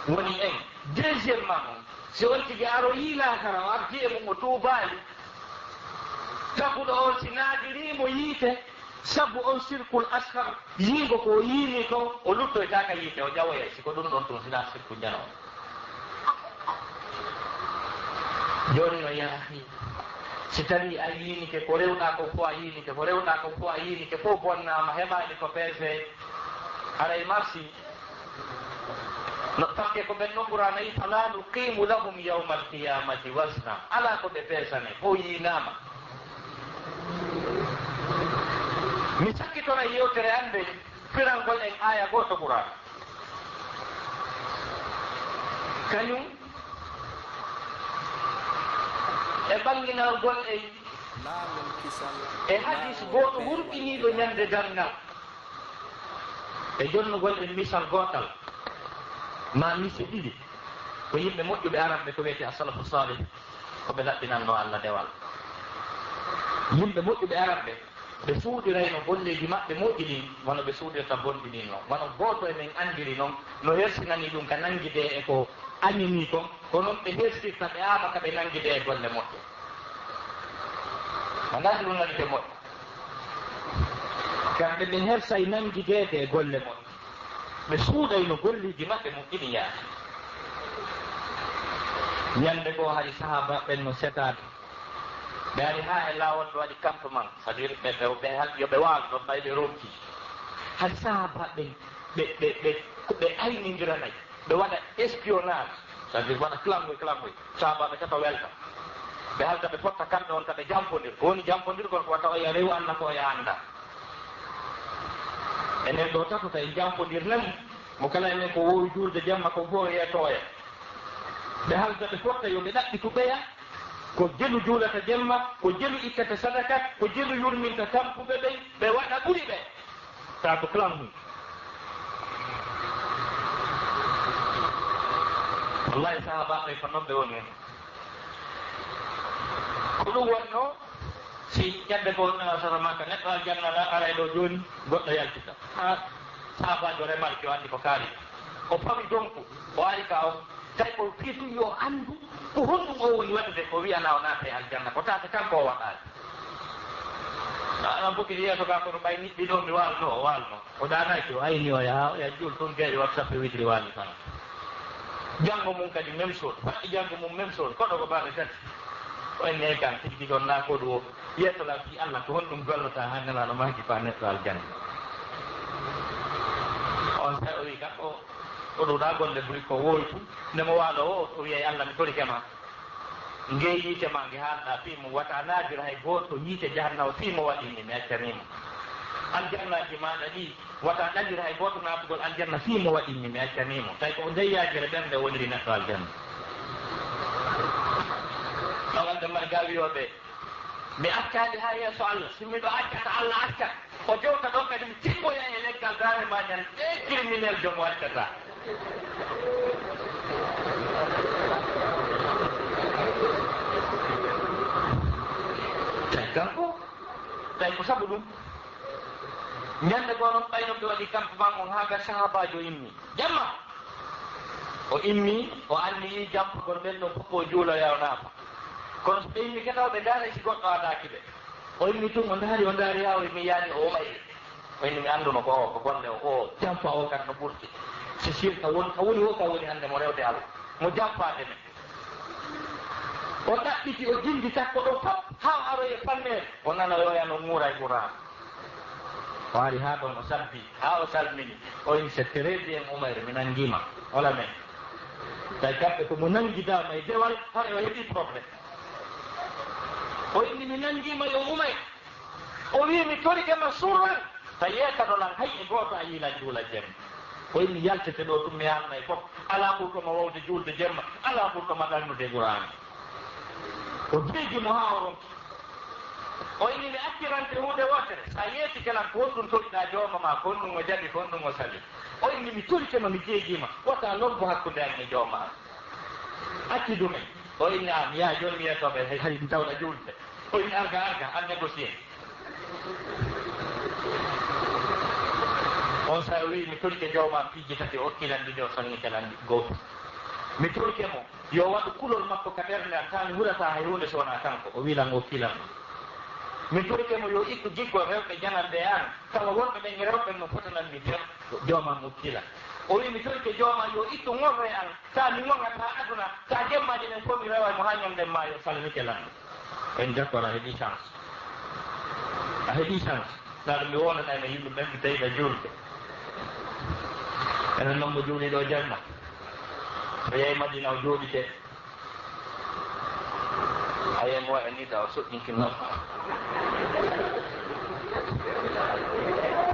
woni en deuxiémement on si on tigi aro yiilakara o ardi e mum o tuubaali taguɗo on si naadirimo yiite sabu on sirkul ashar yiingo ko yiini ko o luttoytaka yiite o ƴawoya siko ɗum ɗon tun sina sirku njano joni no yaahi si tawi a yiinike ko rewɗa ko fo a yiinike ko rewɗa ko fo a yiinike fof bonnama heɓani ko peese haray marsi no takke ko ɓen noɓɓura nayi fala nuqimu lahum yawma alqiyamati wasna ala ko ɓe peesane fo yiinama mi sakkitona yewtere hande firangol en aya goto Qur'an kañum e ɓanginalgol e hadis goto wurɓiniɗo ñande darngal e jonnugol en misal gotal ma mise ɗiɗi ko yimɓe moƴƴuɓe araɓe ko wiyete as-salafu salih koɓe laɓɓinanno Allah dewal yimɓe moƴƴuɓe araɓe ɓe suuɗirayno golleji maɓɓe moƴƴi ɗin wono ɓe suuɗirta bonɗi ɗin noon wono goto e men andiri noon no hersinani ɗum ka nanguide e ko añini kon ko noon ɓe hersirta ɓe ama ka ɓe nanguide e golle moƴƴe anda ɗum nanite moƴƴe kamɓe ɓe hersay nanguideede e golle mon ɓe suuɗayno golliji maɓɓe mo ɗiɗi yaade ñande goo hay sahaba ɓen no setade ɓe ari ha e laawol ɓe waɗi campement c'est à dire yoɓe waalo ɗon ɓay ɓe ronki hay sahaba ɓen ɓe aynidiranay ɓe waɗa espionnage c'est à dire waɗa clangoy sahaba ɓe tato welta ɓe halda ɓe potta kamɓe on taɓe jampodir ko woni jampodirgol ko watta o ya rew anda ko ya anda enen ɗo tatota e jampodir nan mo kala enen ko wowi juulde jamma ko fof yettoya ɓe halda ɓe potta yoɓe ɗaɓɓitu ɓeya ko jelu juulata jemma ko jelu ittata sadaka ko jelu yurminta tampuɓe ɓen ɓe waɗa ɓuri ɓe ta ko plan mum wallahi sahabaɓe ko noon ɓe woni hen ko ɗum wonno si ñande goo sara makka neɗɗo aljanna aray ɗo joni goɗɗo yaltita ha sahabajo remarque o andi ko kaari o fami donc o ari ka o tawi ko fiitu yo andu ko honɗum o woni waɗude ko wiyana o naata e aljanna ko tata kanko o waɗaani anan fof kidi yeeso ga kono ɓay niɗɗi ɗo mi walno o ɗanaki o ayni o yaha juul toon geeƴe whatsapp witri walni tan janngo mum kadi même chose faɗɗi janngo mum même chose koɗo ko baɗe tati o enne kan tiggi ɗon na koɗu o yettola fi allah ko honɗum gollota ha nelaɗo maki fa neɗɗo aljanna on sa o wi kan o ɗuɗa golle buri ko woytu ndemo waalo o wiyay allah mi torikema nge yiitema nge haalɗa fimo wata naadira hay goto yiite jahannaw fimo waɗini mi accanimo aljannaji maɗa ɗi wata ɗandira hay goto naatugol aljanna fimo waɗinmi mi accanimo tawi ko deyyajere ɓernde woniri neɗɗo aljanna ɗogalde mbaɗa gawiyoɓe mi accaɗi ha yeeso allah simiɗo accata allah accat o jewta ɗon kadi mi timmoya e leggal dare ma ñan ɗe criminel jomo accata tawi kanko tawi ko sabu ɗum ñande goo noon ɓayno ɓe waɗi campement on ha gar sahabajo immi jamma o immi o anniyi jampugol ɓen ɗon fof o juuloya o naafa kono so ɓe immi ketawɓe daara si goɗɗo adaki ɓe o immi tun o daari ha o immi yaani o mayri o inni mi annduno ko o ko golle o jampa o kan no ɓurti si sirka woni o ka woni hannde mo rewde allah mo jampade men o ɗaɓɓiti o jindi takko ɗo fop ha aroye fammere o nana yoyano muura e ɓuran o ari ha ɗon o sabbi ha o salmini o ini c'est très bien Umayr mi nanguima wala men tawi kamɓe komo nanguidama e dewal hare o heeɓi probléme o inni mi nanguima yo Umayr o wi mi torikema surran tawi yekatolan hay e goto a yiila juula jemma o inni yaltete ɗo ɗum mi yalna e fof ala ɓurɗoma wawde juulde jemma ala ɓurɗoma ɗannude Qur'an o jeegimo ha o ronki o inni mi accirante hunde wotere sa yeeti kelan ko honɗum toriɗa jooma ma ko honɗum o jaɓi ko honɗum o sali o inni mi torikema mi jeeguima wota lombo hakkude an e jooma an acci ɗumen o inni mi yaha joni mi yettoɓe hay mi tawɗa juulde o inni arga an négocié on sa wi mi torike jowma piiji tati o hokkilanɗiɗi o sanni kelandi goto mi torike mo yo waɗu kulol makko ka ɓernde an tami hurata hay hunde sowona kanko o wilan o kilan mi torike mo yo ittu jiggol rewɓe janande an tawa wonɓe ɓen rewɓe no fotananmi ten joomam o kila o wi mi torike jooma yo ittu ŋorre an ta mi ŋoŋata aduna ta jemmaji ɗen fof mi rewa mo ha ñamden ma yo salmi kelan en d'accord a heeɓi chance naɗo mi wonanayno yimɓe ɓen mi tawiɓe julde enen noon mo juuliɗo jamma o yehi Madina o jooɗite a yehi mo waɗa ni taw soƴƴinkinno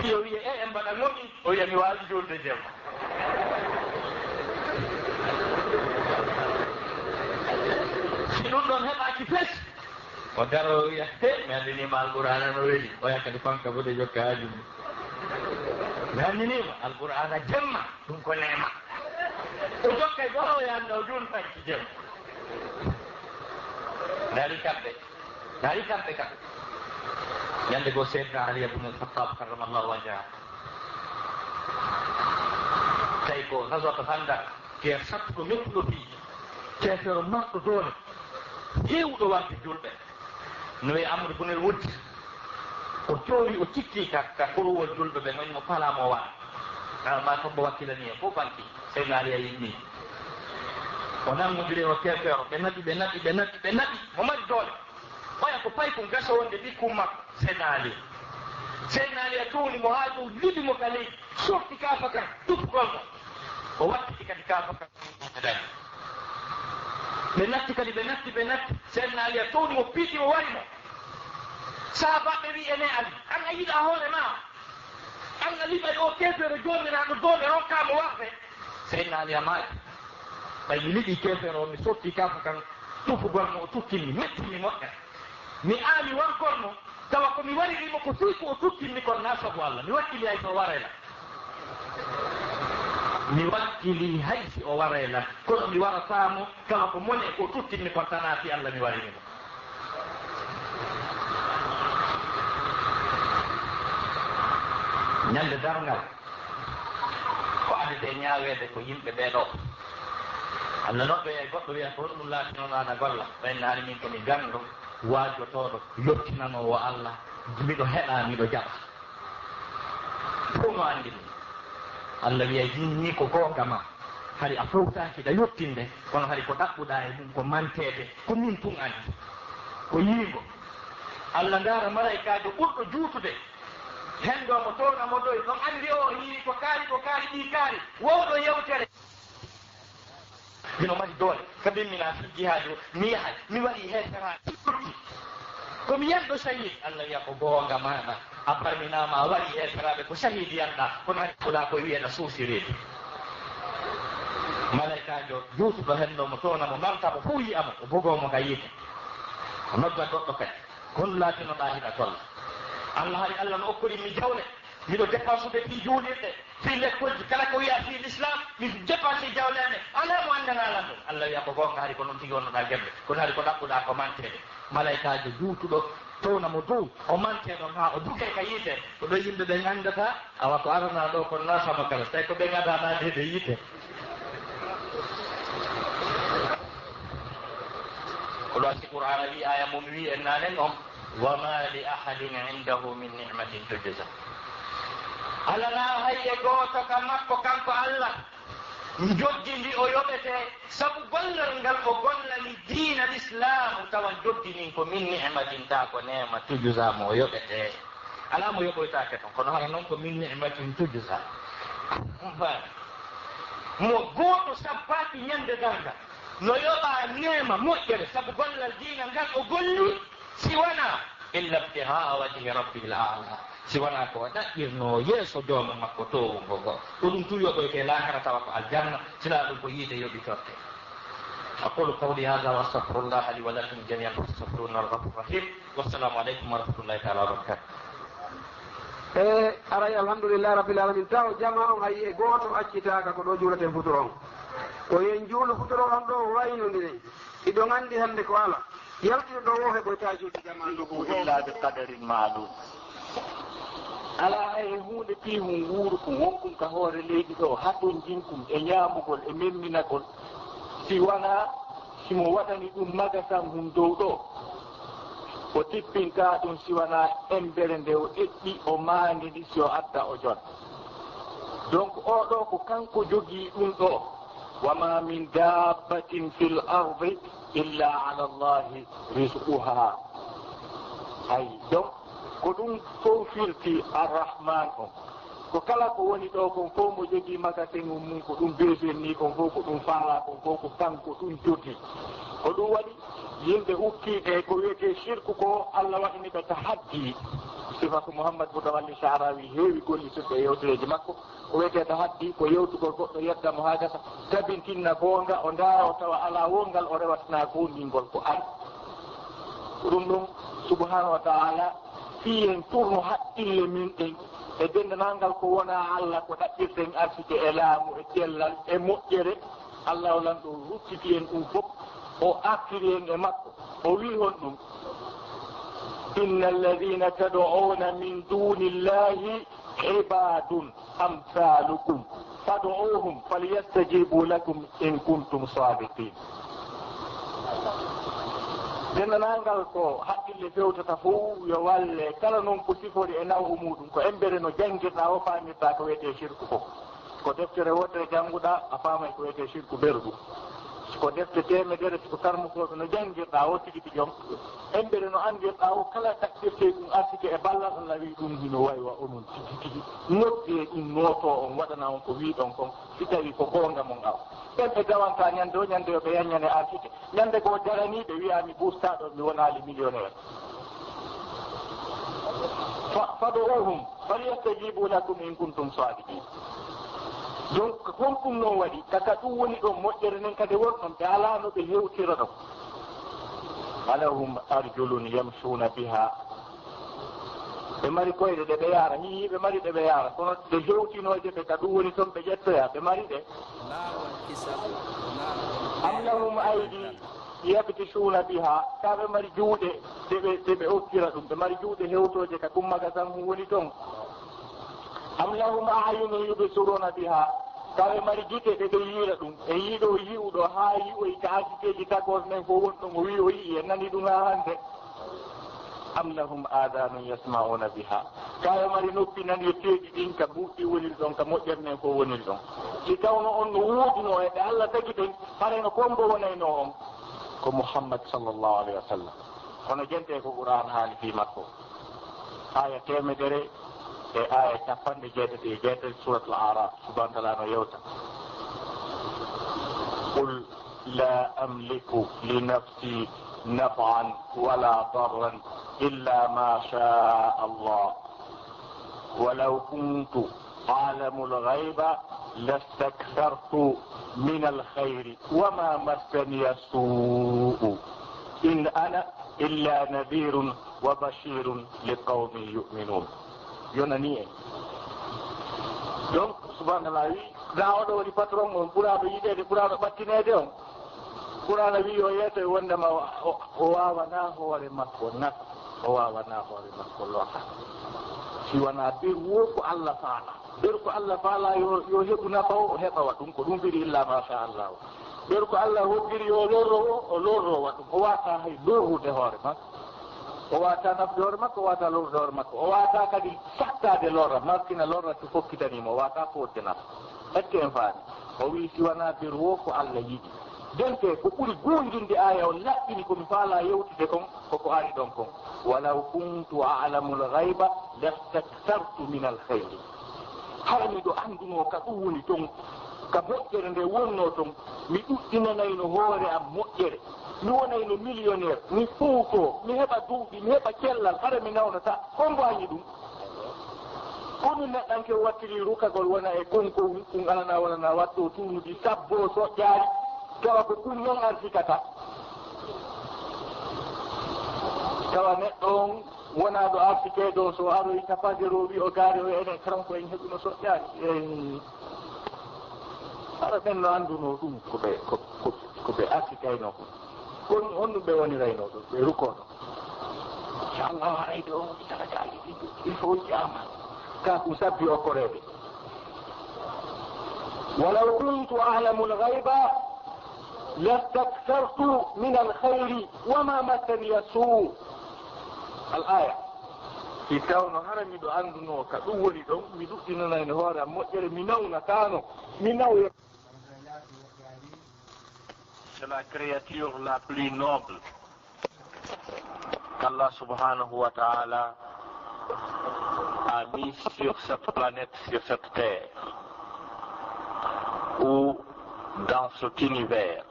yo wiye en mbaɗa moƴƴi o wiya mi wawi julde jamma si ɗum ɗon heɓaki fes o daro o wiya mi andinima alqur'ana no weeli o yakkadi fanka bode jokka hajumde mi andinima alqur'ana jemma ɗum ko nema o jokka e goto o yanda o juntanki jemma daari kamɓe kam ñande goo seydna Ali ibn al-Khattab karramallahu wajhahu tawi ko gaswata Handak ke sattuɗo mettuɗo fii ceefere marɗo doone heewɗo wadde julɓe no wi Amr ibn al-Wudd o jooɗi o cikki ka korowol julɓe ɓe gonimo palamo wa ma tombo wakkilani en fof banki seynaali a yimmi o nangodiri o kefeero ɓe naɓi mo mari doole ɓaya ko pay ko gasa wonde ɗikkum makko seynaali a tuuni mo haa dow liɓi mo ka leydi sorti kaafa kan tuppugol mo o wattiti kadi kaafa kan dañi ɓe natti kadi ɓe natti seynaali a tuuni mo piiti mo wari mo saabaɓe wi ene ali an a yiɗa hoore ma an a liɓay o kefeero jomiraɗo doole rokkamo warde seynaali a maaji ɓay mi liɓi kefeero mi sorti kaafa kan tuppugol mo o tuttinmi mettimi moƴƴa mi aami wankorno tawa komi waririmo ko fii ko o tuttinmi kon na sabu Allah mi wakkili hay so warayla mi wakkili hay si o warayla kono mi waratamo tawa ko mone ko tuttinmi kon tana fi Allah mi warinimo ñande darngal ko adete ñaawede ko yimɓe ɓeeɗo Allah noɓe e goɗɗo wiya ko ɗum laati noon ana golla ɓaynaani min komi ganndo waajotoɗo yottinanowo Allah miɗo heɗa miɗo jaɓa fof no anndi ɗum Allah wiya jinni ko goonga ma hari a fewtaki ɗa yottinde kono hari ko ɗaɓɓuɗa e ɗum ko mantede ko min tun anndi ko yiingo Allah ndaara malaikajo ɓurɗo juutude hendo mo townamo ɗoy ɗon anndi o yii ko kaari ɗi kaari wowɗo yewtere mino mari doole kabinmina fi jihaadi o mi yahay mi waɗi heeseraɗi ɗutti komi yanɗo sahid Allah wiya ko goonga maɗa a parminama a waɗi heeseraɓe ko sahidi yanɗa kono hani ɓuɗa koye wiyeɗa suusirede malaikajo juutuɗo henno mo townamo namtamo fof yiyamo o bogomo ka yiite o nodda goɗɗo kadi kon laatinoɗa hiɗa tolla Allah hari Allah no okkori mi jawle miɗo dépenseude fi juulirɗe fi lekkolji kala ko wiya fi l'islam mi dépense jawlene ala mo andanalan ɗum Allah wiya ko gonga hari ko noon tigi wonnoɗa gemɓe kono hari ko ɗaɓɓuɗa ko mantede malaikajo juutuɗo townamo dow o manteɗon ha o duke ka yiite ko ɗo yimɓe ɓe gandata awa ko arana ɗo kono nasama kala so tawi ko ɓe gadanadede yiite ko ɗo si qur'ana wi aya mum wi en nanen on wama li ahadin indahu min ni'matin tujza alana hayye gooto ka makko kanko Allah joddindi o yoɓete sabu gollal ngal o gollani diina l'islamu tawa joddinin ko min ni'matin ta ko nema tujza mo yoɓete ala mo yoɓoytake ton kono hara noon ko min ni'matin tujza mo gooto sabbaki ñande danga no yoɓa nema moƴƴere sabu gollal diina ngal o golli siwana illa ibtihaa wajhi rabbil a'la siwana ko ɗaɓɓirno yeeso joomu makko towu ngogo ko ɗum tu yoɓoyke lahara tawa ko aljanna sina ɗum ko yiide yoɓi torte aqulu qawli hada wa astaghfirullah li wa lakum jami'an fastaghfiruhu al-ghafur rahim wassalamu aleykum wa rahmatullahi taala wa barakatuh aray alhamdulillah rabbil alamin taw jama on hay e gooto accitaka ko ɗo juulaten futuro on ko yen juulo futuro on ɗo waynodiri iɗon anndi hannde ko ala yaltiɗo ɗo wo heɓoytajuuɗi jamanɗo illa bi qadarin ma'lum ala hay hunde pihum wuuru kum wonkum ka hoore leydi ɗo haɗon jinkum e ñaamugol e memminagol si wona simo waɗani ɗum magasan hum dow ɗo o tippinta ɗum si wona embere nde o eɗɗi o maandi ɗi si o adda o jon donc oɗo ko kanko jogii ɗum ɗo wama min dabbatin fi l ardi illa ala allahi risquha ay donc ko ɗum fof firti arrahman on ko kala ko woni ɗo kon fof mo jogii magasin mum ko ɗum beesen ni kon fof ko ɗum faala kon fof ko kanko ɗum jogii ko ɗum waɗi yimɓe hukkiɓe ko wiyete shirku ko Allah waɗini ɓe tahaddi sifa ko Mouhammad Boutawalli Sahrawi heewi gollitirɗe e yewtereji makko ko wiyete tahaddi ko yewtugol goɗɗo yeddamo ha gasa tabintinna goonga o ndaara o tawa ala wongal o rewatana gongingol ko an ɗum ɗum subhanahu wa taala fiyen tourno haqqille min ɗen e dendanalngal ko wona Allah ko ɗaɓɓirten arsike e laamu e cellal e moƴƴere Allah o lan ɗo ruttiti en ɗum fof o akkiri en e makko o wi hon ɗum inna alladina tad'una min duni llahi ibadun amsalukum fad'uhum falyastajibu lakum in kuntum sadiqin dennanangal ko haqqille fewtata fof yo walle kala noon ko sifori e nawu muɗum ko embere no jangguirɗa o famirta ko wiyete shirku ko deftere wotere jannguɗa a faamay ko wiyete shirku berɗum ko defte temedere siko tarmukoɓe no jangguirɗa o tigi jom embere no andirɗa o kala takkirte ɗum arsike e ballal Allah wi ɗum hino waywa onon tigi noddi e ɗum noto on waɗana on ko wiɗon kon si tawi ko gonga mon aw ɓen ɓe gawanta ñande o ñande yo ɓe yaññane arsike ñande ko jaraniɓe wiyami bustaɗo mi wonali millionnaire fadohum falyastajibu lakum in kuntum sadiqin donc kon ɗum noon waɗi kaka ɗum woni ɗon moƴƴere nden kadi wonɗon ɓe alano ɓe hewtira ɗon alahum arjulun yamsuna biha ɓe mari koyɗe ɗe ɓe yaara hihi ɓe mari ɗe ɓe yaara kono ɗe hewtinoje ɓe ka ɗum woni toon ɓe ƴettoya ɓe mari ɗe am lahum aydi yabtisuna biha ka ɓe mari juuɗe ɗeɓe okkira ɗum ɓe mari juuɗe hewtoje ka ɗum magasan mum woni toon am lahum ayunun yubsiruna biha kaɓe mari gite ɗeɓe yiira ɗum e yiiɗo yiwɗo ha yi'oy ka asikeji tagos men fo wonɗon o wi o yii e nani ɗum ha hande am lahum adanun yasmauna biha kaɓe mari noppi nani e teeɗi ɗin ka ɓuuɗɗi woniri ɗon ka moƴƴere men fo woniri ɗon si tawno on no wuuduno e ɓe Allah tagi ɗen hareno kombo wonayno on ko Muhammad sallllahu alayhi wa sallam kono jente ko Qur'an haali fi makko aya temedere e aya capanɗe jeetati e jeetati surat al-A'raf subhanahu wa ta'ala no yewta qul la amliku li nafsi naf'an wala darran illa ma sha'a Allah ولو كنت أعلم الغيب لاستكثرت من الخير وما مسني السوء إن أنا إلا نذير وبشير لقوم يؤمنون yonani en donc subhanallah wi gawɗo woni patron on ɓuraɗo yiɗede ɓuraɗo ɓattinede on ɓuraɗo wi o yeeto e wondema o wawana hoore makko nafa o wawana hoore makko lota si wona ɓir wo ko Allah faala ɓir ko Allah faala yo heɓu nafa o heɓawa ɗum ko ɗum fiɗi illa masha Allah ɓir ko Allah hoddiri yo lorro o lorrowa ɗum o wata hay lorrude hoore makko o wata nafde hoore makko o wata lorde hoore makko o wata kadi sattade lorra martina lorra so fokkitanimo o wata fodde nafa ecce en faani o wi si wona bir wo ko Allah yiɗi donte ko ɓuri gundinde aya o laɓɓini komi faala yewtude kon koko ari ɗon kon walaw kuntu a'lamu l-ghayba lastaktartu min al-khayri hara miɗo anduno ka ɗum woni ton ka moƴƴere nde wonno ton mi ɗuɗɗinanayno hoore am moƴƴere mi wonayno millionnaire mi fowto mi heɓa duuɓi mi heɓa cellal hara mi nawnata ko mbañi ɗum komi neɗɗanke wattiri rukagol wona e konko ɗum alana wonana watto tunuɗi sabbo soƴƴaari tawa ko ɗum noon arsikata tawa neɗɗo on wonaɗo arsikeɗo so aroyi tapajero wi o gaari o enen kanko en heɓuno soƴƴaari hara ɓen no annduno ɗum ko ɓe arsikayno kon honɗum ɓe wonirayno ɗum ɓe rukoɗo inchallah arayde o darajaji ɗiɗo il faut ƴama ka ɗum sabbi okkorede walaw kuntu a'lamu l-ghayba lastaktartu min al-khayri wama massani as-su' al-aya si tawno hara miɗo annduno ka ɗum woni ɗon mi ɗuɗɗinanayno hoore am moƴƴere mi nawnatano mi nawya. C'est la créature la plus noble qu'Allah subhanahu wa ta'ala a mis sur cette planète, sur cette terre, ou dans cet univers.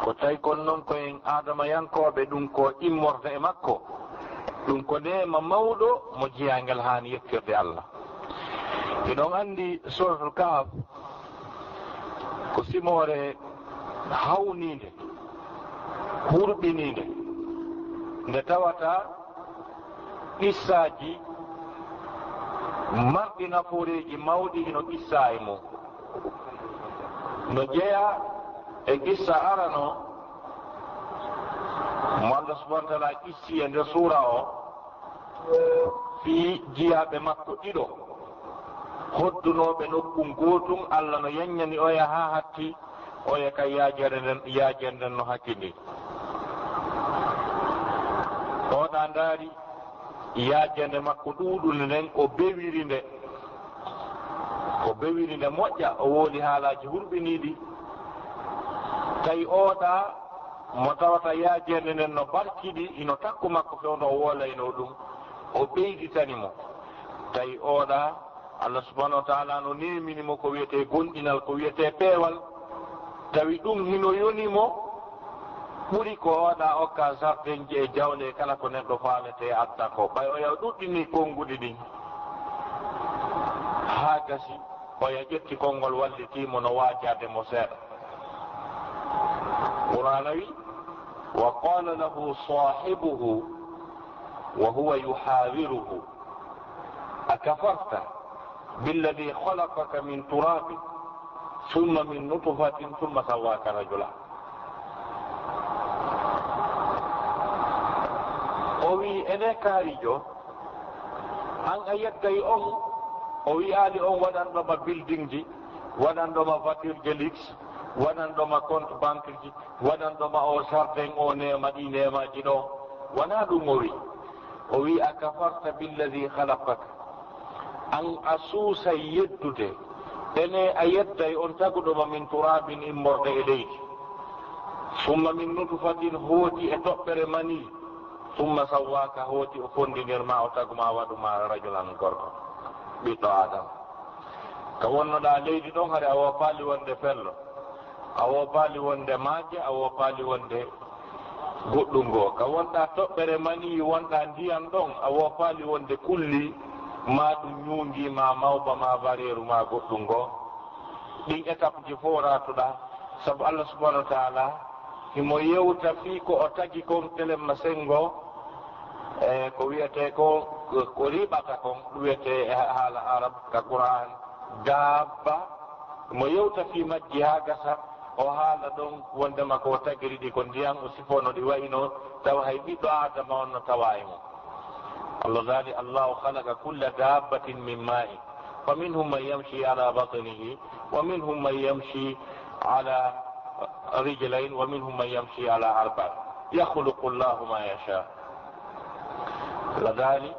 Ko tawi kon noon koyen adama yankoɓe ɗum ko immorde e makko ɗum ko nema mawɗo mo jeyangel hani yettirde Allah. Eɗon andi suratul Kahf ko simore hawnide hurɓinide nde tawata qissaji marɗi nafuureji mawɗi ino qissa e mum no jeeya e qissa arano mo Allah subhanahu wa ta'ala qissi e nder suura o fi jiyaɓe makko ɗiɗo hoddunoɓe nokkun gotum Allah no yanñani oya ha hatti oya kay yaajere nden no hakkindi oɗa ndaari yaajande makko ɗuuɗunde nden o bewiri nde moƴƴa o wooli haalaji hurɓiniiɗi tawi oɗa mo tawata yaajende nden no barkiɗi ino takku makko fewno o woolayno ɗum o ɓeyditanimo tawi oɗa Allah subhanahu wa ta'ala no neminimo ko wiyete gonɗinal ko wiyete peewal tawi ɗum hino yonimo ɓuri ko oɗa okka jardin ji e jawle kala ko neɗɗo faamete adda ko ɓay o yaw ɗuɗɗini konnguɗi ɗin haa gasi o ya ƴetti konngol wallitimo no waajade mo seeɗa qur'ana wi wa qala lahu sahibuhu wa huwa yuhawiruhu akafarta billadi khalaqaka min turabin thumma min nutfatin thumma sawwaka rajula o wi ene kaarijo an a yeggay on o wi'aali on waɗanɗoma building ji waɗanɗoma voiture de luxe waɗanɗoma compte banque ji waɗanɗoma o jardin o nema ɗi nemaji ɗo wona ɗum o wi a kafarta billadi halaqaka an a suusay yeddude ene a yedday on taguɗoma min turabin immorde e leydi summa min nutfatin hooti e toɓɓere mani summa sawwaka hooti o fondinirma o taguma waɗuma rajulan gorko ɓiɗɗo adama ka wonnoɗa leydi ɗon haade a wopaali wonde fello a wopaali wonde maaje a wopaali wonde goɗɗum ngoo ka wonɗa toɓɓere mani wonɗa ndiyam ɗon a wopaali wonde kulli ma ɗum ñuungi ma mawba ma bareeru ma goɗɗum ngoo ɗin étape ji fof ratuɗa sabu Allah subhanahu wa ta'ala himo yewta fii ko o tagi kon telemma sengo ko wiyete ko riɓata kon ɗum wiyete haala arab ka qur'an dabba mo yewta fii majji haa gasa o haala ɗon wondema ko tagiri ɗi ko ndiyam o sifono ɗi wayno tawa hay ɓiɗɗo adama on no tawa e mum allah zali allahu halaka kulla dabbatin min ma'in fa minhum man yamshi ala batnihi wa minhum man yamshi ala rijlayn wa minhum man yamshi ala arba yakhluqu llahu ma yasha ladali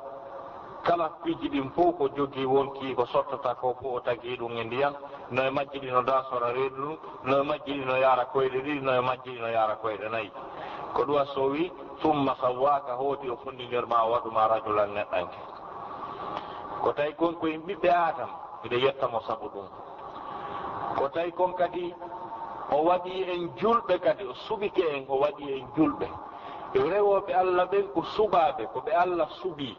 kala piiji ɗin fof ko jogii wonki ko sottata ko fof o tagi ɗum e ndiyam no e majji ɗi no dasora reedu ɗum no e majji ɗi no yaara koyɗe ɗiɗi no e majji ɗi no yaara koyɗe nayyi ko ɗum so wi summa sawwaka hooti o fondinirma o waɗuma rajulan neɗɗanke ko tawi kon koye ɓiɓɓe adam miɗe yettamo sabu ɗum ko tawi kon kadi o waɗi en julɓe kadi o suɓike en o waɗi en julɓe rewoɓe allah ɓen ko suɓaɓe ko ɓe allah suɓi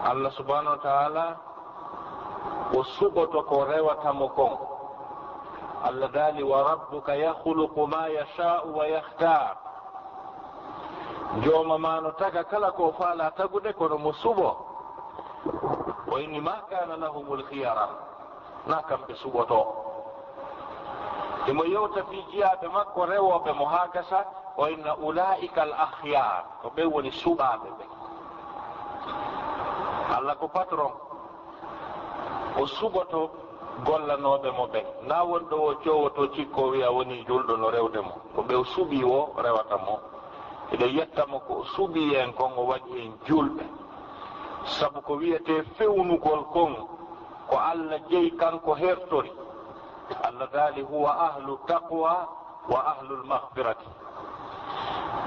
Allah subhanahu wa ta'ala o suɓoto ko rewatamo kon Allah dali wa rabbuka yakhluqu ma yasha'u wa yakhtar jooma ma no taga kala ko faala tagude kono mo suɓo wa inni ma kana lahumul khiyara na kamɓe suɓoto emo yewta fi jiyaɓe makko rewoɓe mo ha gasa wa inna ulaika al akhyar ko ɓe woni suɓaɓe ɓe Allah ko patron o suɓoto gollanoɓe mo ɓen na wonɗo o cowoto cikko wiya woni julɗo no rewde mo ko ɓe o suɓi o rewata mo eɗe yettamo ko suɓi en kon o waɗi en julɓe sabu ko wiyete fewnugol kon ko Allah jeyi kanko hertori Allah dali huwa ahlu taqwa wa ahlul maghfirati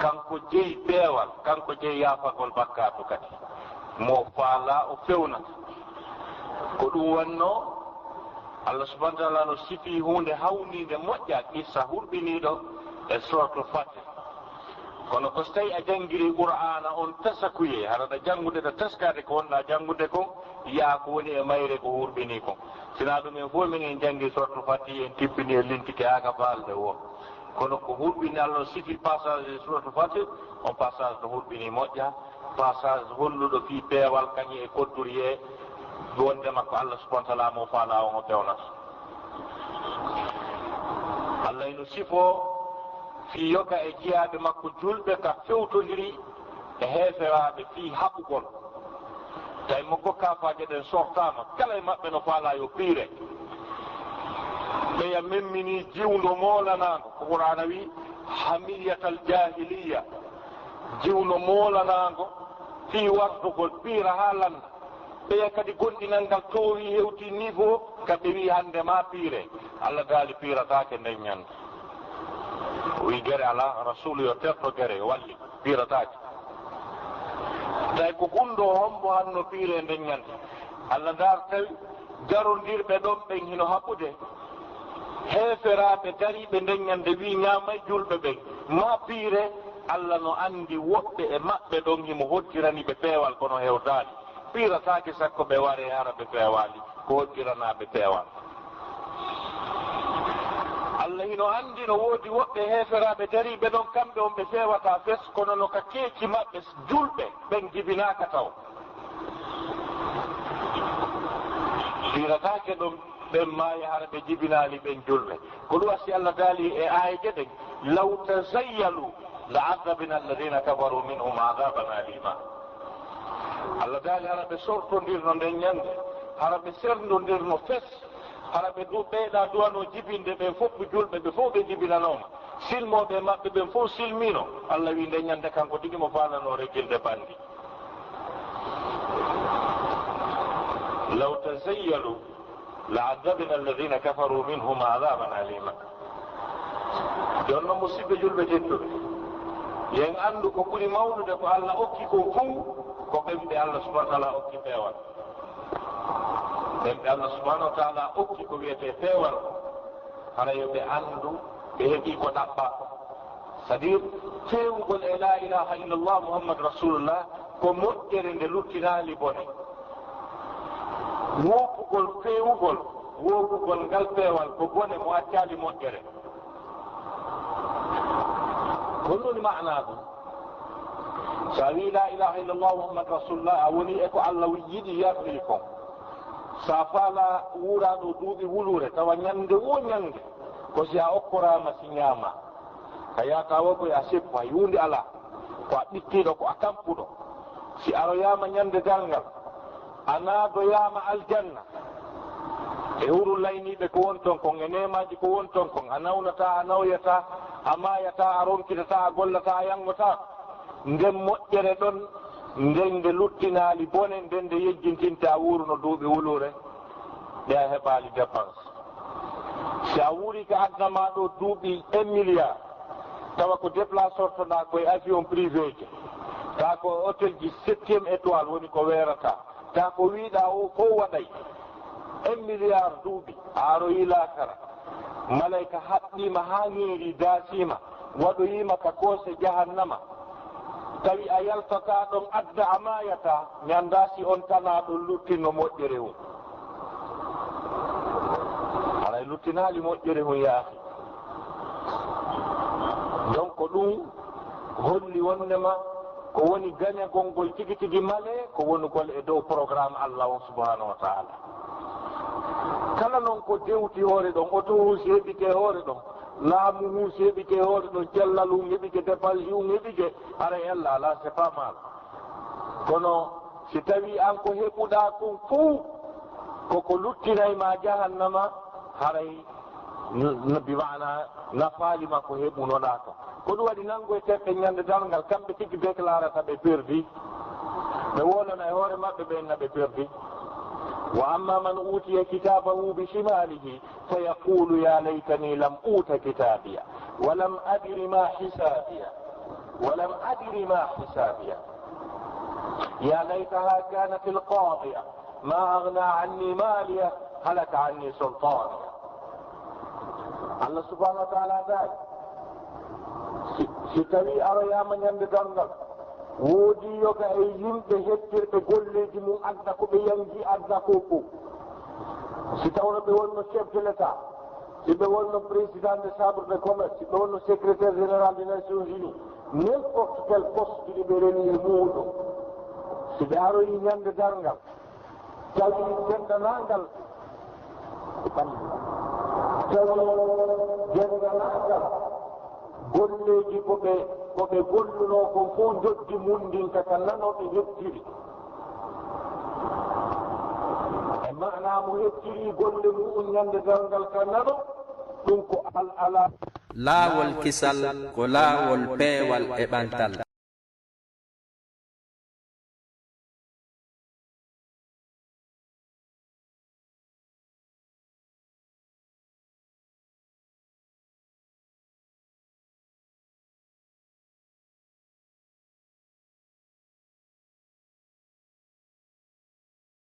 kanko jeyi peewal kanko jeyi yaafagol bakkatu kadi mo faala o fewnata ko ɗum wanno Allah subhanahu wa ta'ala no sifi hunde hawnide moƴƴa qissa hurɓiniɗo e suratul Fatir kono ko so tawi a janngiri qur'ana on tasakuye haɗaɗa janngude ɗa taskade ko wonɗa janngude kon yaa ko woni e mayre ko hurɓini kon sina ɗum en fof minen janngi suratul Fatir en tippini e lintike haka faalde wo kono ko hurɓini Allah sifi passage e suratul Fatir on passage to hurɓini moƴƴa passage holluɗo fi peewal kañi e kodduri e wondema ko Allah subhanahu wa ta'ala mo faala on o fewnata Allah eno sifo fi yoga e jiyaɓe makko julɓe ka fewtodiri e heeferaɓe fi haɓugol tawi mo gokkafaje ɗen sortama kala e maɓɓe no faala yo piire ɓeya memmini jiwdo molanago ko qur'ana wi hamiyatal jahiliya jiwno molanago fi wardugol piira ha landa ɓeya kadi gonɗinal ngal towi hewti niveau kamɓe wi hande ma piire Allah daali piiratake nden ñande o wi guere ala rasulu yo terto guere walli piiratake tawi ko gunɗo hombo hanno piire nden ñande Allah dar tawi jarodirɓe ɗon ɓen hino haɓɓude heeferaɓe dariɓe nden ñande wi ñamay julɓe ɓen ma piire Allah no andi woɓɓe e maɓɓe ɗon himo hoddiraniɓe peewal kono hewtali piiratake sakko ɓe ware hara ɓe peewali ko hoddiranaɓe peewal Allah hino andi no woodi woɓɓe heeferaɓe dariɓe ɗon kamɓe on ɓe fewata fes kono no ka keeci maɓɓe julɓe ɓen jibinaka taw piiratake ɗon ɓen maayi hara ɓe jibinali ɓen julɓe ko ɗum wasi Allah daali e aaye ɗen law tazayyalu la adabina alladina kafaru minhum adaban alima Allah daali hara ɓe sortodirno nden ñande hara ɓe serdodirno fes hara ɓe ɓeyɗa duwano jibinde ɓen fof ɓe julɓe ɓe fof ɓe jibinanoma silmoɓe maɓɓe ɓen fof silmino Allah wi nde ñande kanko tigi mo fanano reggilde bandi law tazayyalu la adabina alladina kafaru minhum adaban alima jonno musidɓe julɓe jettuɓe yen andu ko ɓuri mawnude ko Allah okki ko fuu ko ɓemɓe Allah subahanahu wa taala okki peewal ɓemɓe Allah subahanahu wa taala okki ko wiyete peewal hara yo ɓe andu ɓe heeɓi ko ɗaɓɓa c'est à dire fewugol e la ilaha illallah muhammadu rasulullah ko moƴƴere nde luttinali bone woopugol fewugol woopugol ngal peewal ko bone mo accali moƴƴere honɗoni maana ɗum so a wi la ilaha illallah muhammadu rasulullah a woni e ko Allah yiɗi yarɗiri kon sa faala wuuraɗo duuɓi wulure tawa ñande wo ñande ko si a okkorama si ñaama ka yata wo koye a seppo hay hunde ala ko a ɓittiɗo ko a tampuɗo si aroyama ñande dalngal a naadoyama aljanna e huru layniɓe ko won ton kon e nemaji ko won ton kon a nawnata a nawyata a mayata a ronkitata a gollata a yangota nden moƴƴere ɗon nden nde luttinali bone nden nde yejjintinta wuruno duuɓi wulure ɗe a heɓali dépense si a wuuri ko addama ɗo duuɓi 1 milliard tawa ko déplace ortoɗa koye avion privé je ta ko hôtel ji 7e étoile woni ko weerata ta ko wiiɗa o fof waɗay 1 milliard duuɓi a aroyi lakara malayka haɓɓima ha ŋeeri daasima waɗoyima ka koose jahannama tawi a yaltata ɗon adda a mayata mi anda si on tana ɗon luttinno moƴƴere hun alay luttinali moƴƴere hun yaahi donc ɗum holli wondema ko woni gañagol ngol tigi tigi male ko wonugol e dow programme Allah on subhanahu wa taala kala noon ko dewti hoore ɗon autohus heɓike hoore ɗon laamu hu heɓike hoore ɗon cellal hum heɓike dépense hum heɓike ara ella ala c'est pas mal kono si tawi an ko heɓuɗa ɗum fuu koko luttinayma jahannama haray bi mana nafaalima ko heɓunoɗa to ko ɗum waɗi nango e teɓɓe ñande dalngal kamɓe tigi déclarata ɓe perdi ɓe wolana e hoore maɓɓe ɓenna ɓe perdi wa amma man utiya kitabahu bishimalihi fayaqulu ya laytani lam uta kitabiya walam adri ma hisabiya ya laytaha kanat alqadiya ma aghna anni maliya halaka anni sultaniya Allah subhanahu wa ta'ala dai si tawi aroyama ñande dalngal woodi yoga e yimɓe hettirɓe golleji mum adda ko ɓe yangi adda ko fof si tawno ɓe wonno chef de l' état si ɓe wonno président de chambre de commerce si ɓe wonno secrétaire général des nations unies n'importe quel poste ɗi ɓe reni e muɗum si ɓe aroyi ñande darngal tawi dendanangal golleji koɓe golluno ko fof joddi mundinta ka nanoɓe hettiri e mana mo hettiri golle muɗum ñande dalngal ka nano ɗum ko ala laawol kisal ko laawol peewal e ɓantal